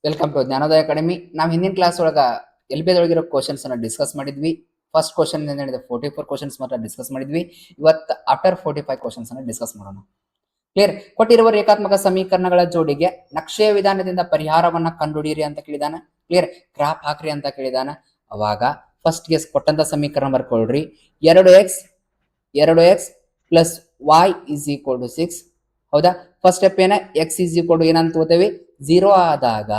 Welcome to Jnanodaya academy. ನಾವು ಹಿಂದಿನ class ಒಳಗ LBA ಒಳಗಿರೋ ಕ್ವಶನ್ಸ್ ಅನ್ನ ಡಿಸ್ಕಸ್ ಮಾಡಿದ್ವಿ. ಫಸ್ಟ್ ಕ್ವಶನ್ ಏನಿದೆ 44 ಕ್ವಶನ್ಸ್ ಮಾತ್ರ ಡಿಸ್ಕಸ್ ಮಾಡಿದ್ವಿ. ಇವತ್ತು ಆಫ್ಟರ್ 45 ಕ್ವಶನ್ಸ್ ಅನ್ನ ಡಿಸ್ಕಸ್ ಮಾಡೋಣ. ಕ್ಲಿಯರ್. ಕೊಟ್ಟಿರುವ ರೇಖಾತ್ಮಕ ಸಮೀಕರಣಗಳ ಜೋಡಿಗೆ ನಕ್ಷೆಯ ವಿಧಾನದಿಂದ ಪರಿಹಾರವನ್ನ ಕಂಡುಹಿಡಿಯಿರಿ ಅಂತ ಕೇಳಿದಾನ. ಕ್ಲಿಯರ್. ಗ್ರಾಫ್ ಹಾಕ್ರಿ ಅಂತ ಕೇಳಿದಾನ. ಅವಾಗ ಫಸ್ಟ್ ಗೆ ಕೊಟ್ಟಂತ ಸಮೀಕರಣ ಬರ್ಕೊಳ್ರಿ. 2x plus y is equal to 6. ಹೌದಾ? ಫಸ್ಟ್ ಸ್ಟೆಪ್ ಏನ ಎಕ್ಸ್ ಈಸ್ ಈಕ್ವಲ್ ಟು ಏನಂತ ತಗೋತೇವೆ, 0 ಆದಾಗ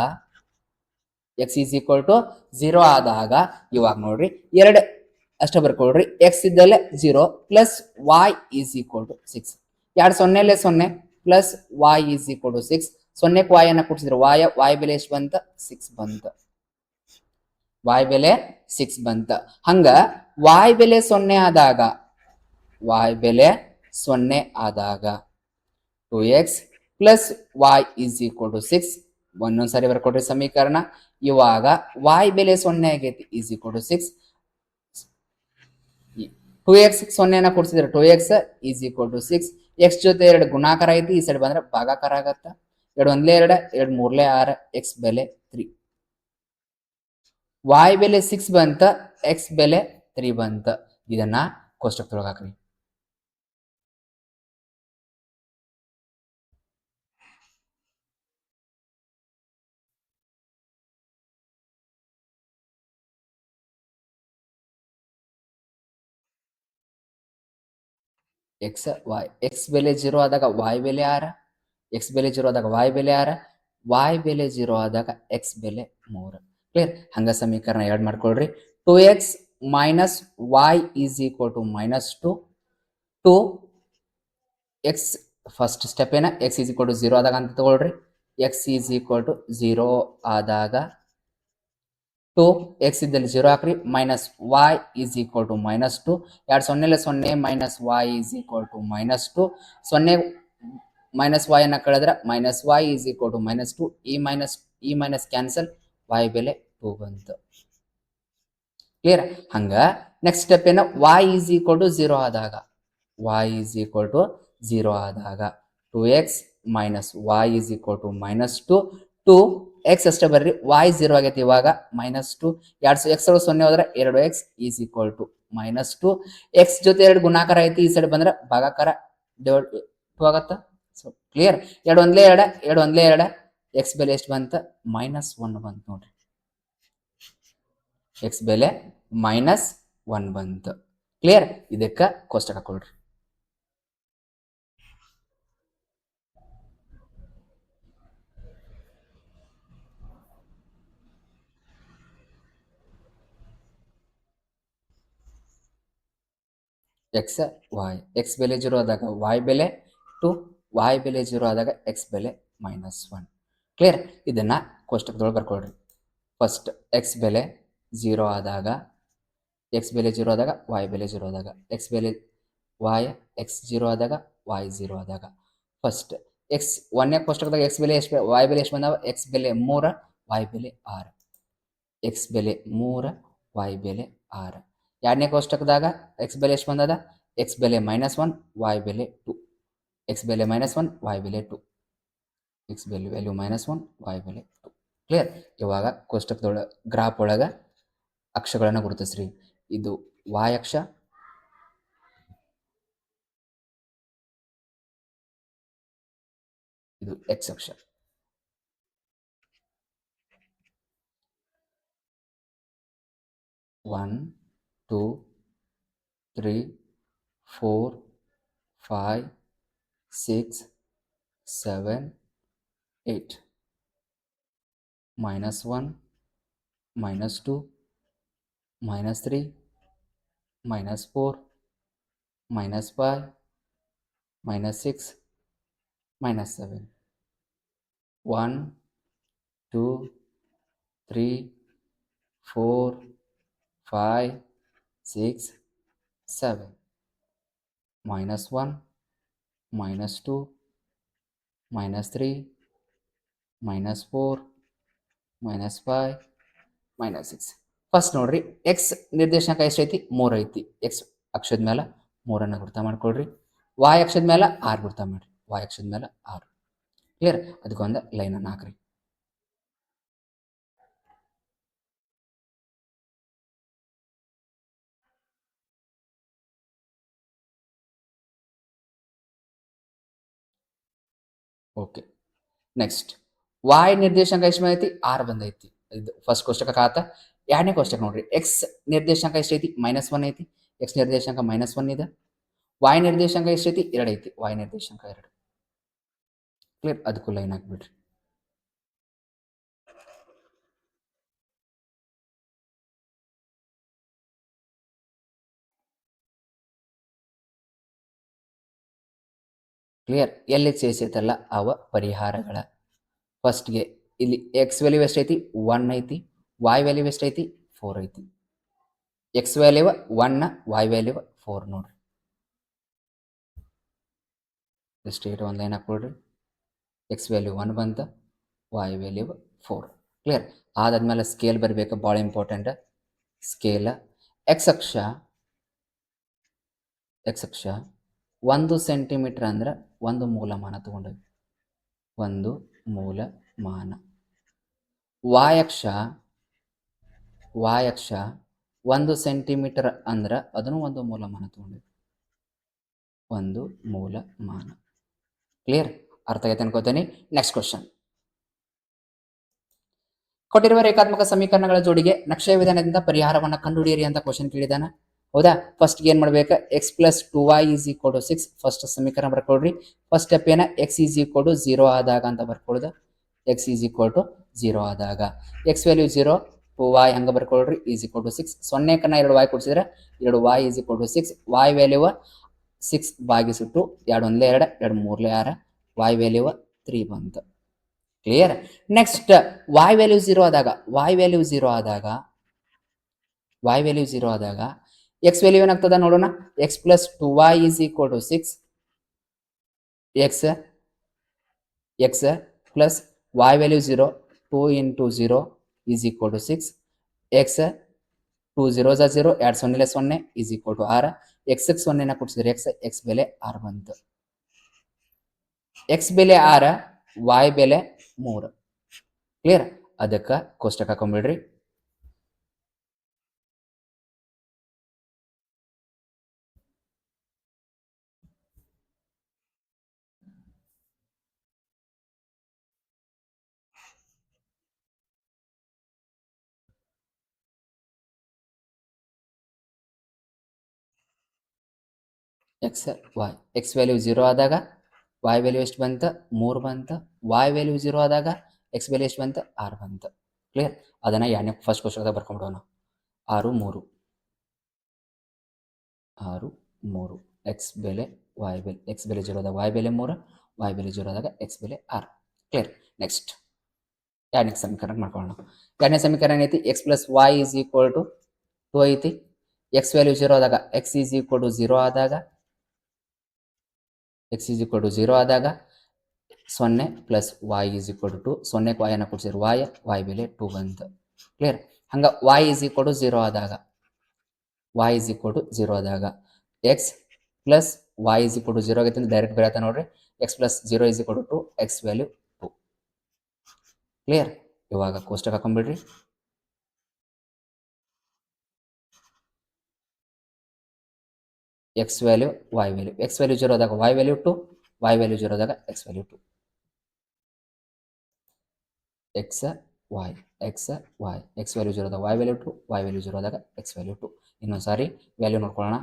ಎಕ್ಸ್ ಈಸ್ ಈಕ್ವಲ್ ಟು 0 ಆದಾಗ ಇವಾಗ ನೋಡ್ರಿ ಎರಡು ಅಷ್ಟ ಬರ್ಕೊಳ್ರಿ. ಎಕ್ಸ್ ಇದ್ದಲ್ಲೇ 0 plus y is equal to 6. ಎರಡು ಸೊನ್ನೆಲೆ 0 plus y is equal to 6. ಸೊನ್ನೆಕ್ಕೆ y ಅನ್ನ ಕೂಡಿಸಿದ್ರೆ y ಬೆಲೆ ಎಷ್ಟು ಬಂತ? 6 ಬಂತ. y ಬೆಲೆ 6 ಬಂತ. ಹಂಗ y ಬೆಲೆ 0 ಆದಾಗ y ಬೆಲೆ 0 ಆದಾಗ 2x plus y is equal to 6. ಒಂದೊಂದ್ಸರಿ ಬರ್ಕೊಡ್ರಿ ಸಮೀಕರಣ. ಇವಾಗ y ಬೆಲೆ 0 ಆಗೈತಿ ಈಸ್ ಈಕ್ವಲ್ ಟು 6. 2x 0ನ ಕೊಡ್ಸಿದ್ರೆ 2x is equal to 6. x ಜೊತೆ 2 ಗುಣಾಕಾರ ಐತಿ, ಈ ಸೈಡ್ ಬಂದ್ರೆ ಭಾಗಾಕಾರ ಆಗತ್ತ. 2 ಒಂದ್ಲೆ 2, 2 ಮೂರ್ಲೆ 6, x ಬೆಲೆ 3. y ಬೆಲೆ 6 ಬಂತ, x ಬೆಲೆ 3 ಬಂತ. ಇದನ್ನ ಕೋಷ್ಟಕದೊಳಗೆ ಹಾಕ್ರಿ. ಎಕ್ಸ್ ವೈ, ಎಕ್ಸ್ ಬೆಲೆ 0 ಆದಾಗ y ಬೆಲೆ 6, ಎಕ್ಸ್ ಬೆಲೆ 0 ಆದಾಗ y ಬೆಲೆ 6, y ಬೆಲೆ 0 ಆದಾಗ x ಬೆಲೆ 3. ಕ್ಲಿಯರ್. ಹಂಗ ಸಮೀಕರಣ 2 ಮಾಡ್ಕೊಳ್ರಿ. 2x minus y is equal to minus 2. 2x first step ಏನ x ಈಸ್ ಈಕ್ವಲ್ ಟು 0 ಆದಾಗ ಅಂತ ತಗೊಳ್ರಿ. x ಈಸ್ ಈಕ್ವಲ್ ಟು 0 ಆದಾಗ 2x ಇದ್ದಲ್ಲಿ 0 ಹಾಕ್ರಿ. Minus y is equal to minus 2. 2 ಸೊನ್ನೆಲೆ 0 minus y is equal to minus 2. 0 minus y ಅನ್ನ ಕಳೆದ್ರೆ minus y is equal to minus 2. ಈ ಮೈನಸ್ ಕ್ಯಾನ್ಸಲ್, y ಬೆಲೆ 2 ಬಂತು. ಕ್ಲಿಯರ್. ಹಂಗ ನೆಕ್ಸ್ಟ್ ಸ್ಟೆಪ್ ಏನ y ಈಸ್ ಈಕ್ವಲ್ ಟು 0 ಆದಾಗ y ಈಸ್ ಈಕ್ವಲ್ ಟು 0 ಆದಾಗ 2x minus y is equal to minus 2. 2x ಅಷ್ಟೇ ಬರ್ರಿ, y 0 ಆಗೈತಿ ಇವಾಗ ಮೈನಸ್ 2. 2 x 0 ಹೋದ್ರೆ 2x is equal to minus 2. x ಜೊತೆ 2 ಗುಣಾಕಾರ ಐತಿ, ಈ ಸೈಡ್ ಬಂದ್ರೆ ಭಾಗಾಕಾರ 2 ಆಗತ್ತ. So clear. 2 ಒಂದ್ಲೆ 2, 2 ಒಂದ್ಲೆ 2, x ಬೆಲೆ ಎಷ್ಟು ಬಂತ? ಮೈನಸ್ 1 ಬಂತ ನೋಡ್ರಿ. x ಬೆಲೆ ಮೈನಸ್ 1 ಬಂತು. ಕ್ಲಿಯರ್. ಇದಕ್ಕ ಕೋಷ್ಟಕ ಹಾಕೊಳ್ರಿ. ಎಕ್ಸ್ ವೈ, ಎಕ್ಸ್ ಬೆಲೆ 0 ಆದಾಗ y ಬೆಲೆ 2, y ಬೆಲೆ 0 ಆದಾಗ x ಬೆಲೆ ಮೈನಸ್ 1. ಕ್ಲಿಯರ್. ಇದನ್ನ ಕೋಷ್ಟಕದೊಳಗೆ ಬರ್ಕೊಳ್ರಿ. ಫಸ್ಟ್ ಎಕ್ಸ್ ಬೆಲೆ 0 ಆದಾಗ, ಎಕ್ಸ್ ಬೆಲೆ 0 ಆದಾಗ y ಬೆಲೆ 0 ಆದಾಗ, ಎಕ್ಸ್ ಬೆಲೆ y, ಎಕ್ಸ್ 0 ಆದಾಗ y 0 ಆದಾಗ ಫಸ್ಟ್ ಎಕ್ಸ್ ಒಂದನೇ ಕೋಷ್ಟಕದಾಗ ಎಕ್ಸ್ ಬೆಲೆ ಎಷ್ಟು, y ಬೆಲೆ ಎಷ್ಟು ಬಂದಾವ? ಎಕ್ಸ್ ಬೆಲೆ 3, y ಬೆಲೆ 6. ಎಕ್ಸ್ ಬೆಲೆ 3, y ಬೆಲೆ 6. ಎರಡನೇ ಕೋಷ್ಟಕದಾಗ ಎಕ್ಸ್ ಬೆಲೆ ಎಷ್ಟು ಬಂದದ? ಎಕ್ಸ್ ಬೆಲೆ ಮೈನಸ್ 1, y ಬೆಲೆ 2. ಎಕ್ಸ್ ಬೆಲೆ ಮೈನಸ್ 1, y ಬೆಲೆ 2. ಎಕ್ಸ್ ಬೆಲೆ ವ್ಯಾಲ್ಯೂ ಮೈನಸ್ 1, y ಬೆಲೆ 2. ಕ್ಲಿಯರ್. ಇವಾಗ ಕೋಷ್ಟಕದೊಳಗೆ ಗ್ರಾಫ್ ಒಳಗೆ ಅಕ್ಷಗಳನ್ನು ಗುರುತಿಸ್ರಿ. ಇದು y ಅಕ್ಷ, ಇದು x ಅಕ್ಷ. One 2 3 4 5 6 7 8. Minus 1, minus 2, minus 3, minus 4, minus 5, minus 6, minus 7. 1 2 3 4 5 6 7. Minus 1, minus 2, minus 3, minus 4, minus 5, minus 6. First ನೋಡ್ರಿ, ಎಕ್ಸ್ ನಿರ್ದೇಶನಕ ಎಷ್ಟೈತಿ? 3 ಐತಿ. ಎಕ್ಸ್ ಅಕ್ಷದ ಮೇಲೆ 3 ಗುರ್ತ ಮಾಡ್ಕೊಳ್ರಿ. y ಅಕ್ಷದ ಮೇಲೆ 6 ಗುರ್ತ ಮಾಡ್ರಿ. y ಅಕ್ಷದ ಮೇಲೆ 6. ಕ್ಲಿಯರ್. ಅದಕ್ಕೊಂದು ಲೈನ್ ಅನ್ನು ಹಾಕ್ರಿ. ಓಕೆ. ನೆಕ್ಸ್ಟ್ ವಾಯ್ ನಿರ್ದೇಶಾಂಕ ಎಷ್ಟು ಬಂದೈತಿ? 6 ಬಂದೈತಿ. ಇದು ಫಸ್ಟ್ ಕೋಷ್ಟಕ ಆತ. ಎರಡನೇ ಕೋಷ್ಟಕ ನೋಡ್ರಿ, ಎಕ್ಸ್ ನಿರ್ದೇಶಾಂಕ ಎಷ್ಟೈತಿ? -1 ಐತಿ. ಎಕ್ಸ್ ನಿರ್ದೇಶಾಂಕ -1 ಇದೆ. ವಾಯ್ ನಿರ್ದೇಶಾಂಕ ಎಷ್ಟೈತಿ? 2 ಐತಿ. ವಾಯ್ ನಿರ್ದೇಶಾಂಕ 2. ಕ್ಲಿಯರ್? ಅದಕ್ಕೂ ಲೈನ್ ಹಾಕ್ಬಿಡ್ರಿ. ಕ್ಲಿಯರ್? ಎಲ್ಲಿ ಸೇರಿಸೈತಲ್ಲ ಅವ ಪರಿಹಾರಗಳ. ಫಸ್ಟ್ಗೆ ಇಲ್ಲಿ ಎಕ್ಸ್ ವ್ಯಾಲ್ಯೂ ಎಷ್ಟೈತಿ? 1 ಐತಿ. ವಾಯ್ ವ್ಯಾಲ್ಯೂ ಎಷ್ಟೈತಿ? 4 ಐತಿ. ಎಕ್ಸ್ ವ್ಯಾಲ್ಯೂ 1, ವಾಯ್ ವ್ಯಾಲ್ಯೂ 4 ನೋಡ್ರಿ. ಸ್ಟ್ರೇಟ್ ಒಂದು ಲೈನ್ ಹಾಕ್ಕೊಳ್ರಿ. ಎಕ್ಸ್ ವ್ಯಾಲ್ಯೂ 1 ಬಂತ, ವಾಯ್ ವ್ಯಾಲ್ಯೂ 4. ಕ್ಲಿಯರ್? ಅದಾದ್ಮೇಲೆ ಸ್ಕೇಲ್ ಬರಬೇಕು, ಭಾಳ ಇಂಪಾರ್ಟೆಂಟ್. ಸ್ಕೇಲ್ ಎಕ್ಸ್ ಅಕ್ಷ 1 ಸೆಂಟಿಮೀಟರ್ ಅಂದ್ರೆ 1 ಮೂಲಮಾನ ತಗೊಂಡವಿ. 1 ಮೂಲಮಾನ. ವಾಯ್ ಅಕ್ಷ 1 ಸೆಂಟಿಮೀಟರ್ ಅಂದ್ರೆ ಅದನ್ನು 1 ಮೂಲಮಾನ ತಗೊಂಡವಿ. 1 ಮೂಲಮಾನ. ಕ್ಲಿಯರ್? ಅರ್ಥ ಆಗೈತೆ ಅನ್ಕೋತೀನಿ. Next question. ಕೊಟ್ಟಿರುವ ರೇಖಾತ್ಮಕ ಸಮೀಕರಣಗಳ ಜೋಡಿಗೆ ನಕ್ಷೆಯ ವಿಧಾನದಿಂದ ಪರಿಹಾರವನ್ನು ಕಂಡುಹಿಡಿಯಿರಿ ಅಂತ ಕ್ವಶನ್ ಕೇಳಿದಾನ. ಹೌದಾ? ಫಸ್ಟ್ ಏನ್ ಮಾಡ್ಬೇಕು? X plus 2y is equal to 6 first ಸಮೀಕರಣ ಬರ್ಕೊಳ್ರಿ. ಫಸ್ಟ್ ಸ್ಟೆಪ್ ಏನ? ಎಕ್ಸ್ ಈಸ್ ಈಕ್ವಲ್ ಟು 0 ಆದಾಗ ಅಂತ ಬರ್ಕೊಳ್ಳೋದು. ಎಕ್ಸ್ ಈಸ್ ಈಕ್ವಲ್ ಟು 0 ಆದಾಗ ಎಕ್ಸ್ ವ್ಯಾಲ್ಯೂ 0, 2y ಹಂಗ ಬರ್ಕೊಳ್ರಿ, ಈಸ್ ಈಕ್ವಲ್ ಟು 6. 0 ಕನ್ನ 2y ಕೊಡ್ಸಿದ್ರೆ 2y is equal to 6. y value 6 ಭಾಗಿಸಿಟ್ಟು 2 1 2, 2 3 6, y ವ್ಯಾಲ್ಯೂ 3 ಬಂತು. ಕ್ಲಿಯರ್? ನೆಕ್ಸ್ಟ್ y ವ್ಯಾಲ್ಯೂ 0 ಆದಾಗ ಎಕ್ಸ್ ವ್ಯಾಲ್ಯೂ ಏನಾಗ್ತದ ನೋಡೋಣ. X plus 2y is equal to 6. X plus y value 0, 2 into 0 is equal to 6. X 2 0 0, 2 0 0 is equal to 6. X 0 ಕೊಡ್ಸಿದ್ರೆ x ಬೆಲೆ 6 ಬಂತು. X ಬೆಲೆ 6, y ಬೆಲೆ 3. ಕ್ಲಿಯರ್? ಅದಕ್ಕೆ ಕೋಷ್ಟಕ ಹಾಕೊಂಡ್ಬಿಡ್ರಿ. X y. ಎಕ್ಸ್ ವ್ಯಾಲ್ಯೂ 0 ಆದಾಗ y ವ್ಯಾಲ್ಯೂ ಎಷ್ಟು ಬಂತು? 3 ಬಂತು. y ವ್ಯಾಲ್ಯೂ 0 ಆದಾಗ ಎಕ್ಸ್ ವ್ಯಾಲ್ಯೂ ಎಷ್ಟು ಬಂತು? 6 ಬಂತು. ಕ್ಲಿಯರ್? ಅದನ್ನ ಎರಡನೇ ಫಸ್ಟ್ ಕ್ವಶನ್ದಾಗ ಬರ್ಕೊಂಡ್ಬಿಡೋಣ. 6 3 ಎಕ್ಸ್ ಬೆಲೆ y ಬೆಲೆ. ಎಕ್ಸ್ ಬೆಲೆ 0 ಆದಾಗ y ಬೆಲೆ 3, y ಬೆಲೆ 0 ಆದಾಗ ಎಕ್ಸ್ ಬೆಲೆ 6. ಕ್ಲಿಯರ್? ನೆಕ್ಸ್ಟ್ ಎರಡನೇ ಸಮೀಕರಣ ಮಾಡ್ಕೊಳ್ಳೋಣ. ಎರಡನೇ ಸಮೀಕರಣ ಏನೈತಿ? X plus y is equal to 2 ಐತಿ. ಎಕ್ಸ್ ವ್ಯಾಲ್ಯೂ 0 ಆದಾಗ ಎಕ್ಸ್ ಈಸ್ ಈಕ್ವಲ್ ಟು 0 ಆದಾಗ 0 plus y is equal to 2. 0ಕ್ಕೆ y ಅನ್ನು ಕೊಡ್ಸಿದ್ರೆ y ಬೆಲೆ 2 ಬಂತು. ಕ್ಲಿಯರ್? ಹಂಗ y ಈಸ್ ಈಕ್ವಲ್ ಟು 0 ಆದಾಗ x plus y is equal to 0 ಆಗೈತೆ ಅಂತ ಡೈರೆಕ್ಟ್ ಬರತ್ತ ನೋಡ್ರಿ. X plus 0 is equal to 2, x value 2. Clear? ಇವಾಗ ಕೋಷ್ಟಕ ಹಾಕೊಂಡ್ಬಿಡ್ರಿ. X value y value. X value 0 ಆದಾಗ y ವ್ಯಾಲ್ಯೂ 2, y ವ್ಯಾಲ್ಯೂ 0 ಆದಾಗ x value 2. X y x value 0 ಆದಾಗ y ವ್ಯಾಲ್ಯೂ 2, y ವ್ಯಾಲ್ಯೂ 0 ಆದಾಗ ಎಕ್ಸ್ ವ್ಯಾಲ್ಯೂ 2. ಇನ್ನೊಂದು ಸಾರಿ ವ್ಯಾಲ್ಯೂ ನೋಡ್ಕೊಳ್ಳೋಣ.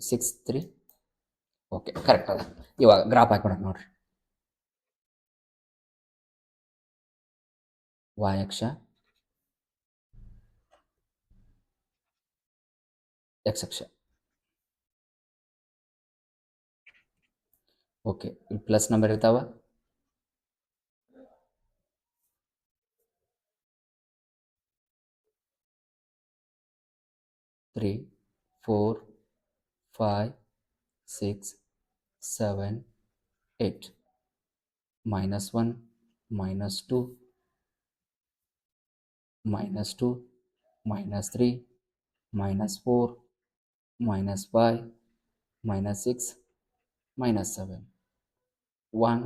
6 3. Okay, correct ಅದ. ಇವಾಗ ಗ್ರಾಫ್ ಹಾಕೊಳಕ್ ನೋಡ್ರಿ. y ಅಕ್ಷ, x ಅಕ್ಷ. ಓಕೆ, ಇಲ್ಲಿ ಪ್ಲಸ್ ನಂಬರ್ ಇರ್ತಾವ. ತ್ರೀ 4 5 6 7 8. -1 -2 -2 -3 -4 -5 -6 -7. 1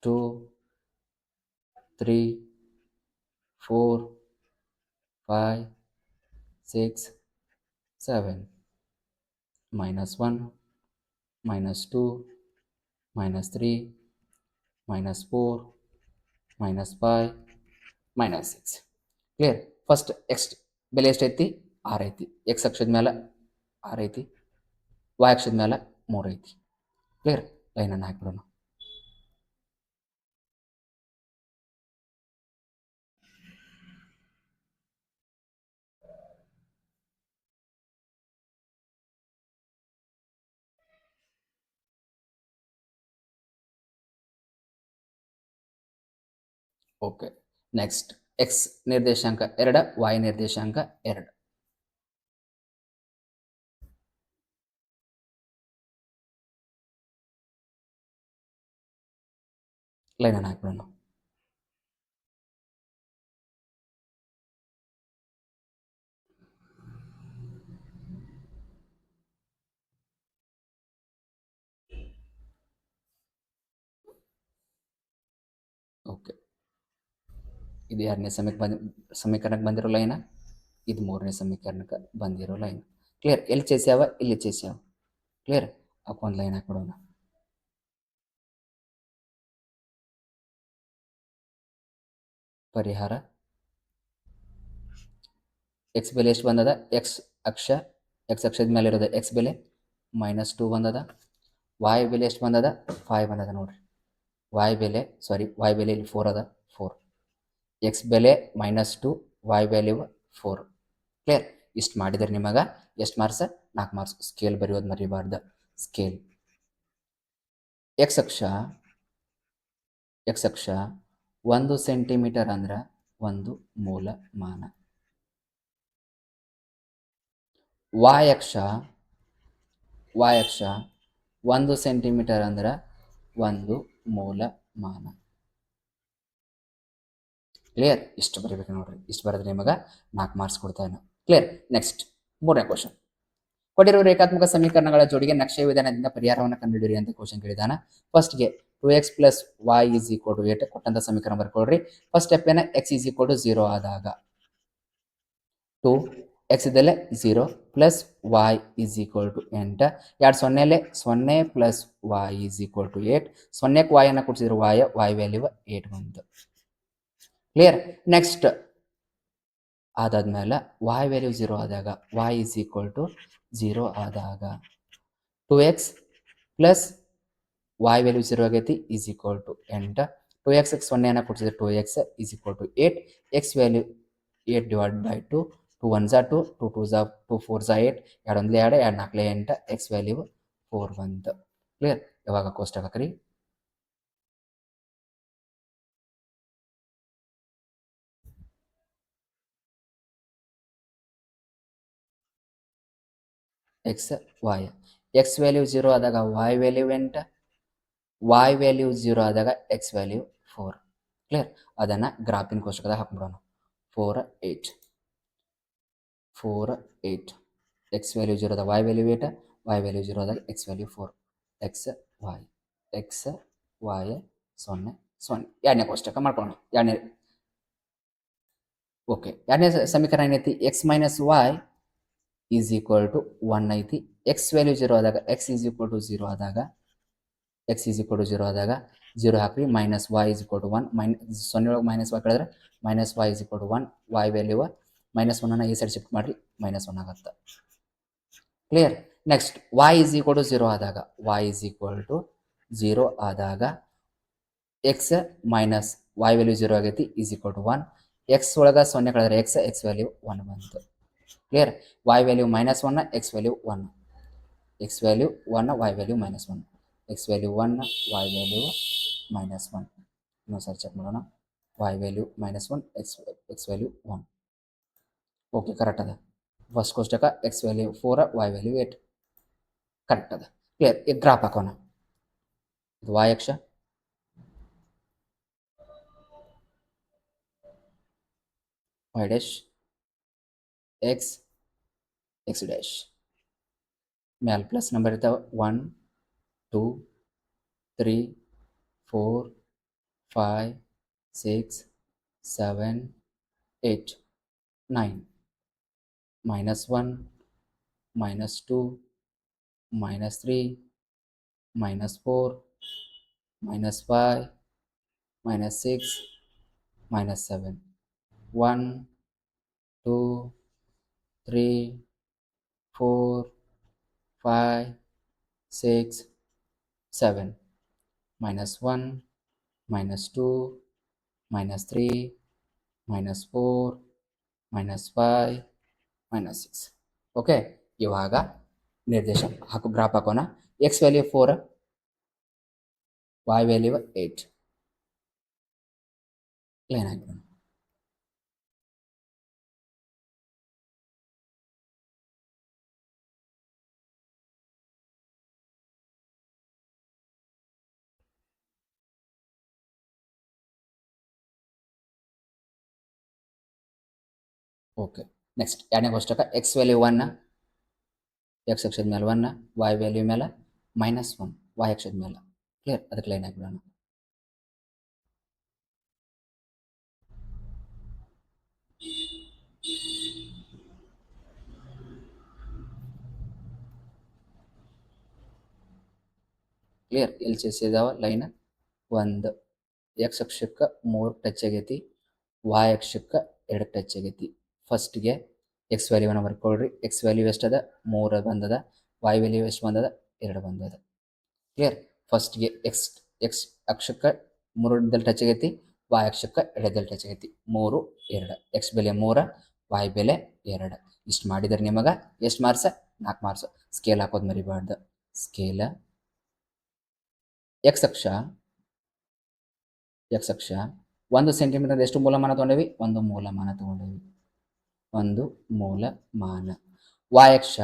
2 3 4 5 6 7. -1 -2 -3, -4, -5, -6. ಕ್ಲಿಯರ್. ಫಸ್ಟ್ ಎಕ್ಸ್ ಬೆಲೆ ಎಷ್ಟೈತಿ? 6 ಐತಿ. ಎಕ್ಸ್ ಅಕ್ಷದ ಮೇಲೆ 6 ಐತಿ, ವೈ ಅಕ್ಷದ ಮೇಲೆ 3 ಐತಿ. ಕ್ಲಿಯರ್. ಲೈನನ್ನು ಹಾಕ್ಬಿಡೋಣ. ಓಕೆ. ನೆಕ್ಸ್ಟ್ ಎಕ್ಸ್ ನಿರ್ದೇಶಾಂಕ 2, ವೈ ನಿರ್ದೇಶಾಂಕ 2. ಲೈನನ್ನು ಹಾಕ್ಬಿಡೋಣ. ಓಕೆ. ಇದು 2ನೇ ಸಮೀಕರಣಕ್ಕೆ ಬಂದಿರೋ ಲೈನ, ಇದು 3ನೇ ಸಮೀಕರಣಕ್ಕೆ ಬಂದಿರೋ ಲೈನ್. ಕ್ಲಿಯರ್. ಎಲ್ಲಿ ಚೇಸ್ಯಾವ? ಇಲ್ಲಿ ಚೇಸ್ಯಾವ. ಕ್ಲಿಯರ್. ಒಂದು ಲೈನ್ ಹಾಕ್ಬಿಡೋಣ. ಪರಿಹಾರ. ಎಕ್ಸ್ ಬೆಲೆ ಎಷ್ಟು ಬಂದದ? ಎಕ್ಸ್ ಅಕ್ಷದ ಮೇಲೆ ಇರೋದು ಎಕ್ಸ್ ಬೆಲೆ -2 ಬಂದದ. ವಾಯ್ ಬೆಲೆ ಎಷ್ಟು ಬಂದದ? 5 ಬಂದದ ನೋಡ್ರಿ. ವಾಯ್ ಬೆಲೆ ಇಲ್ಲಿ 4 ಅದ, 4. ಎಕ್ಸ್ ಬೆಲೆ -2, ವಾಯ್ ವ್ಯಾಲ್ಯೂ 4. ಕ್ಲಿಯರ್. ಇಷ್ಟು ಮಾಡಿದ್ರೆ ನಿಮಗೆ ಎಷ್ಟು ಮಾರ್ಕ್ಸ್? 4 ಮಾರ್ಕ್ಸ್. ಸ್ಕೇಲ್ ಬರೆಯೋದು ಮರಿಬಾರ್ದು. ಸ್ಕೇಲ್ ಎಕ್ಸ್ ಅಕ್ಷ 1 ಸೆಂಟಿಮೀಟರ್ ಅಂದ್ರೆ 1 ಮೂಲಮಾನ. ವಾಯ್ ಅಕ್ಷ 1 ಸೆಂಟಿಮೀಟರ್ ಅಂದ್ರೆ 1 ಮೂಲಮಾನ. ಕ್ಲಿಯರ್. ಇಷ್ಟು ಬರೀಬೇಕು ನೋಡ್ರಿ. ಇಷ್ಟು ಬರೆದ್ರೆ ನಿಮಗೆ 4 ಮಾರ್ಕ್ಸ್ ಕೊಡ್ತಾನೆ. ಕ್ಲಿಯರ್. ನೆಕ್ಸ್ಟ್ 3ನೇ ಕ್ವಶನ್. ಕೊಟ್ಟಿರುವ ರೇಖಾತ್ಮಕ ಸಮೀಕರಣಗಳ ಜೋಡಿಗೆ ನಕ್ಷೆ ವಿಧಾನದಿಂದ ಪರಿಹಾರವನ್ನು ಕಂಡುಹಿಡಿಯಿರಿ ಅಂತ ಕ್ವಶನ್ ಕೇಳಿದಾನ. ಫಸ್ಟ್ಗೆ 2x + y = 8 ಕೊಟ್ಟಂತ ಸಮೀಕರಣ ಬರ್ಕೊಳ್ರಿ. ಫಸ್ಟ್ ಸ್ಟೆಪ್ ಏನ? x = 0 ಆದಾಗ 2 x ಇದ್ದಲ್ಲೇ 0 + y = 8. 2 ಸೊನ್ನೆಲೆ 0 + y = 8. 0ಕ್ಕೆ y ಅನ್ನು ಕೊಡಿಸಿದ್ರೆ y ವ್ಯಾಲ್ಯೂ 8 ಬಂತು. ಕ್ಲಿಯರ್. ನೆಕ್ಸ್ಟ್ ಅದಾದ್ಮೇಲೆ y ವ್ಯಾಲ್ಯೂ 0 ಆದಾಗ y = 0 ಆದಾಗ 2x + y ವ್ಯಾಲ್ಯೂ 0 ಆಗೈತಿ = 8. 2x 0 ಅನ್ನು ಕೊಡಿಸಿದ್ರೆ 2x = 8. x value 8/2. 2 1s 2, 2 2s 2, 4s 8, 2 1 2, 2 4 8. x value 4 ಬಂತು. ಕ್ಲಿಯರ್. ಇವಾಗ ಕೋಷ್ಟಕ ಹಾಕ್ರಿ. x y. x ವ್ಯಾಲ್ಯೂ 0 ಆದಾಗ y ವ್ಯಾಲ್ಯೂ 8, y ವ್ಯಾಲ್ಯೂ 0 ಆದಾಗ x ವ್ಯಾಲ್ಯೂ 4. ಕ್ಲಿಯರ್. ಅದನ್ನು ಗ್ರಾಫಿನ ಕೋಷ್ಟಕದಾಗ ಹಾಕ್ಬಿಡೋಣ. 4 8 4 8. x ವ್ಯಾಲ್ಯೂ 0 ಆದಾಗ y ವ್ಯಾಲ್ಯೂ 8, y ವ್ಯಾಲ್ಯೂ 0 ಆದಾಗ x ವ್ಯಾಲ್ಯೂ 4. x y 0 0. 2ನೇ ಕೋಷ್ಟಕ ಮಾಡ್ಕೊಳ್ಳೋಣ. ಓಕೆ. 2ನೇ ಸಮೀಕರಣ ಏನೈತಿ? x - y = 1 ಐತಿ. x ವ್ಯಾಲ್ಯೂ 0 ಆದಾಗ x = 0 ಆದಾಗ 0 ಹಾಕ್ರಿ. -y = 1. 0 ಒಳಗೆ -y ಕಳೆದ್ರೆ -y = 1. y ವ್ಯಾಲ್ಯೂ -1 ಈ ಸೈಡ್ ಶಿಫ್ಟ್ ಮಾಡಿರಿ, -1 ಆಗುತ್ತೆ. ಕ್ಲಿಯರ್. ನೆಕ್ಸ್ಟ್ y = 0 ಆದಾಗ x - y ವ್ಯಾಲ್ಯೂ 0 ಆಗೈತಿ = 1. x ಒಳಗೆ 0 ಕಳೆದ್ರೆ x ವ್ಯಾಲ್ಯೂ 1 ಬಂತು. Clear. y value -1, x value 1. x value 1, y value -1. x value 1, y value -1. ಇನ್ನೊಂದ್ಸರಿ ಚೆಕ್ ಮಾಡೋಣ. y value -1, x value 1. Okay, correct ಅದ. ಫಸ್ಟ್ ಕೋಷ್ಟಕ x value 4, y value 8. Correct ಅದ. Clear. ಈಗ ಗ್ರಾಫ್ ಹಾಕೋಣ. ಇದು y ಅಕ್ಷ, y ಡ್ಯಾಶ್, x ಡ್ಯಾಶ್. ಮ್ಯಾಲೆ ಪ್ಲಸ್ ನಂಬರ್ ಇರ್ತಾವೆ. 1 2 3 4 5 6 7 8 9. -1 -2 -3 -4 -5, -6, -7. 1, 2, 3, 4, 5, 6, 7. -1, -2, -3, -4, -5, -6. ಓಕೆ, ಇವಾಗ ನಿರ್ದೇಶ ಹಾಕು, ಗ್ರಾಫ್ ಹಾಕೋಣ. X value 4, y value 8. Line ಹಾಕೋಣ. ಓಕೆ, ನೆಕ್ಸ್ಟ್ ಎರಡನೇ ಕೋಷ್ಟಕ ಎಕ್ಸ್ ವ್ಯಾಲ್ಯೂ 1, ಎಕ್ಸ್ ಅಕ್ಷದ ಮೇಲೆ 1, y ವ್ಯಾಲ್ಯೂ ಮೇಲೆ -1, y ಅಕ್ಷದ ಮೇಲೆ. ಕ್ಲಿಯರ್, ಅದಕ್ಕೆ ಲೈನ್ ಹಾಕ್ಬಿಡೋಣ. ಕ್ಲಿಯರ್, ಎಲ್ಲಿ ಸೇರಿಸಿದಾವ ಲೈನ್? ಒಂದು ಎಕ್ಸ್ ಅಕ್ಷಕ್ಕೆ 3 ಟಚ್ ಆಗೈತಿ, y ಅಕ್ಷಕ್ಕೆ 2 ಟಚ್ ಆಗೈತಿ. ಫಸ್ಟ್ಗೆ ಎಕ್ಸ್ ವ್ಯಾಲ್ಯೂವನ್ನು ಬರ್ಕೊಳ್ರಿ. X value ಎಷ್ಟದ? 3 ಬಂದದ. y ವ್ಯಾಲ್ಯೂ ಎಷ್ಟು ಬಂದದ? 2 ಬಂದದ. ಕ್ಲಿಯರ್, ಫಸ್ಟ್ಗೆ ಎಕ್ಸ್ ಎಕ್ಸ್ ಅಕ್ಷಕ್ಕೆ 3 ಟಚ್ ಆಗೈತಿ, y ಅಕ್ಷಕ್ಕೆ 2 ಟಚ್ ಆಗೈತಿ. 3, 2. ಎಕ್ಸ್ ಬೆಲೆ 3, y ಬೆಲೆ 2. ಇಷ್ಟು ಮಾಡಿದರೆ ನಿಮಗೆ ಎಷ್ಟು ಮಾರ್ಕ್ಸ್? 4 ಮಾರ್ಕ್ಸ್. ಸ್ಕೇಲ್ ಹಾಕೋದು ಮರಿಬಾರ್ದು. ಸ್ಕೇಲ್ ಎಕ್ಸ್ ಅಕ್ಷ 1 ಸೆಂಟಿಮೀಟರ್ ಎಷ್ಟು ಮೂಲಮಾನ ತೊಗೊಂಡೇವಿ? 1 ಮೂಲಮಾನ ತೊಗೊಂಡೇವಿ. 1 ಮೂಲಮಾನ. y ಅಕ್ಷ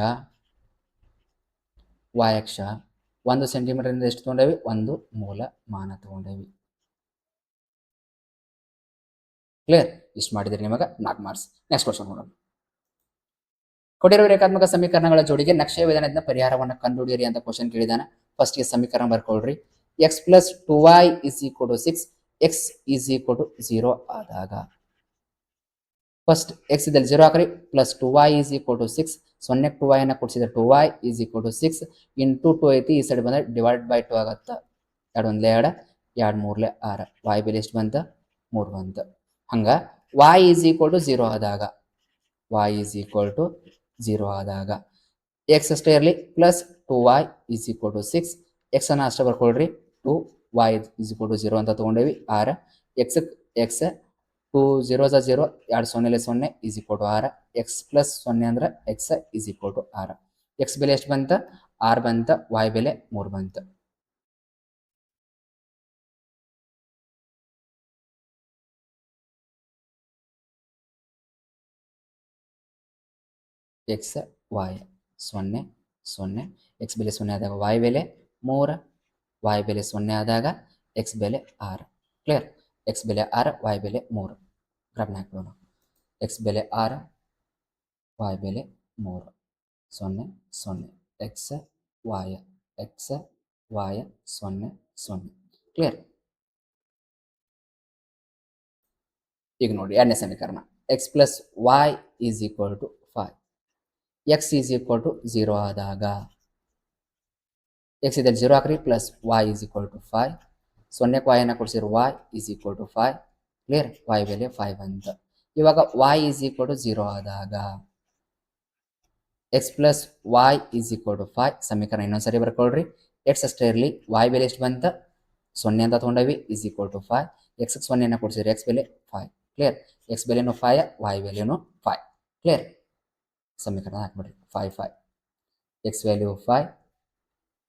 1 ಸೆಂಟಿಮೀಟರ್ ಎಷ್ಟು ತೊಗೊಂಡೇವಿ? 1 ಮೂಲಮಾನ ತೊಗೊಂಡೇವಿ. ಕ್ಲಿಯರ್, ಇಷ್ಟು ಮಾಡಿದರೆ ನಿಮಗೆ 4 ಮಾರ್ಕ್ಸ್. ನೆಕ್ಸ್ಟ್ ಕ್ವಶನ್ ನೋಡೋಣ. ಕೊಟ್ಟಿರುವ ರೇಖಾತ್ಮಕ ಸಮೀಕರಣಗಳ ಜೋಡಿಗೆ ನಕ್ಷೆಯ ವಿಧಾನದಿಂದ ಪರಿಹಾರವನ್ನು ಕಂಡುಹಿಡಿಯಿರಿ ಅಂತ ಕ್ವಶನ್ ಕೇಳಿದಾನೆ. ಫಸ್ಟ್ಗೆ ಸಮೀಕರಣ ಬರ್ಕೊಳ್ರಿ. X plus 2y is equal to 6, x is equal to 0 ಆದಾಗ ಫಸ್ಟ್ ಎಕ್ಸ್ ಇದ್ದಲ್ಲಿ 0 ಹಾಕ್ರಿ. Plus 2y is equal to 6, 0ಕ್ಕೆ 2y ಅನ್ನ ಕೊಡಿಸಿದ್ರೆ 2y is equal to 6 into 2 ಐತಿ, ಈ ಸೈಡ್ ಬಂದರೆ ಡಿವೈಡ್ ಬೈ 2 ಆಗತ್ತ. 2 1 2, 2 3 6. y ಬೆಲೆ ಎಷ್ಟು ಬಂತ? 3 ಬಂತ. ಹಂಗ y ಈಸ್ ಈಕ್ವಲ್ ಟು 0 ಆದಾಗ ಎಕ್ಸ್ ಅಷ್ಟೇ ಇರಲಿ. Plus 2y is equal to 6, x ಅನ್ನ ಅಷ್ಟೇ ಬರ್ಕೊಳ್ರಿ. 2y ಈಸ್ ಈಕ್ವಲ್ ಟು 0 ಅಂತ ತೊಗೊಂಡೇವಿ. ಆರ್ x 2 0 0, 2 0 0 is equal to 6. X plus 0 ಅಂದ್ರೆ x is equal to 6. X ಬೆಲೆ ಎಷ್ಟು ಬಂತ? 6 ಬಂತ. y ಬೆಲೆ 3 ಬಂತ. ಎಕ್ಸ್ y 0 0, ಎಕ್ಸ್ ಬೆಲೆ 0 ಆದಾಗ y ಬೆಲೆ 3, y ಬೆಲೆ 0 ಆದಾಗ ಎಕ್ಸ್ ಬೆಲೆ 6. ಕ್ಲಿಯರ್, ಎಕ್ಸ್ ಬೆಲೆ 6, y ಬೆಲೆ 3. ಗ್ರಾಫ್ನ ಹಾಕೋಣ. ಎಕ್ಸ್ ಬೆಲೆ 6, y ಬೆಲೆ 3, 0 0, ಎಕ್ಸ್ y 0 0. ಕ್ಲಿಯರ್, ಈಗ ನೋಡಿ ಎರಡನೇ ಸಮೀಕರಣ. X plus y is equal to 5, x is equal to 0 ಆದಾಗ ಎಕ್ಸ್ ಇದ್ದಲ್ಲಿ 0 ಹಾಕ್ರಿ. Plus y is equal to 5, 0ಕ್ಕೆ y ಅನ್ನ ಕೊಡಿಸಿದ್ರೆ y is equal to 5. Clear, y ಬೆಲೆ 5 ಅಂತ. ಇವಾಗ y ಈಸ್ ಈಕ್ವಲ್ ಟು 0 ಆದಾಗ x plus y is equal to 5. ಸಮೀಕರಣ ಇನ್ನೊಂದ್ಸರಿ ಬರ್ಕೊಳ್ರಿ. ಎಕ್ಸ್ ಅಷ್ಟೇ ಇರಲಿ. y ಬೆಲೆ ಎಷ್ಟು ಬಂತ? 0 ಅಂತ ತೊಗೊಂಡೇವಿ. Is equal to 5. ಎಕ್ಸ್ 0 ಅನ್ನ ಕೊಡಿಸಿದ್ರೆ ಎಕ್ಸ್ ಬೆಲೆ 5. ಕ್ಲಿಯರ್, ಎಕ್ಸ್ ಬೆಲೆನೂ 5, y ಬೆಲೆನೂ 5. ಕ್ಲಿಯರ್, ಸಮೀಕರಣ ಹಾಕ್ಬಿಡ್ರಿ. 5 5, ಎಕ್ಸ್ ವ್ಯಾಲ್ಯೂ 5,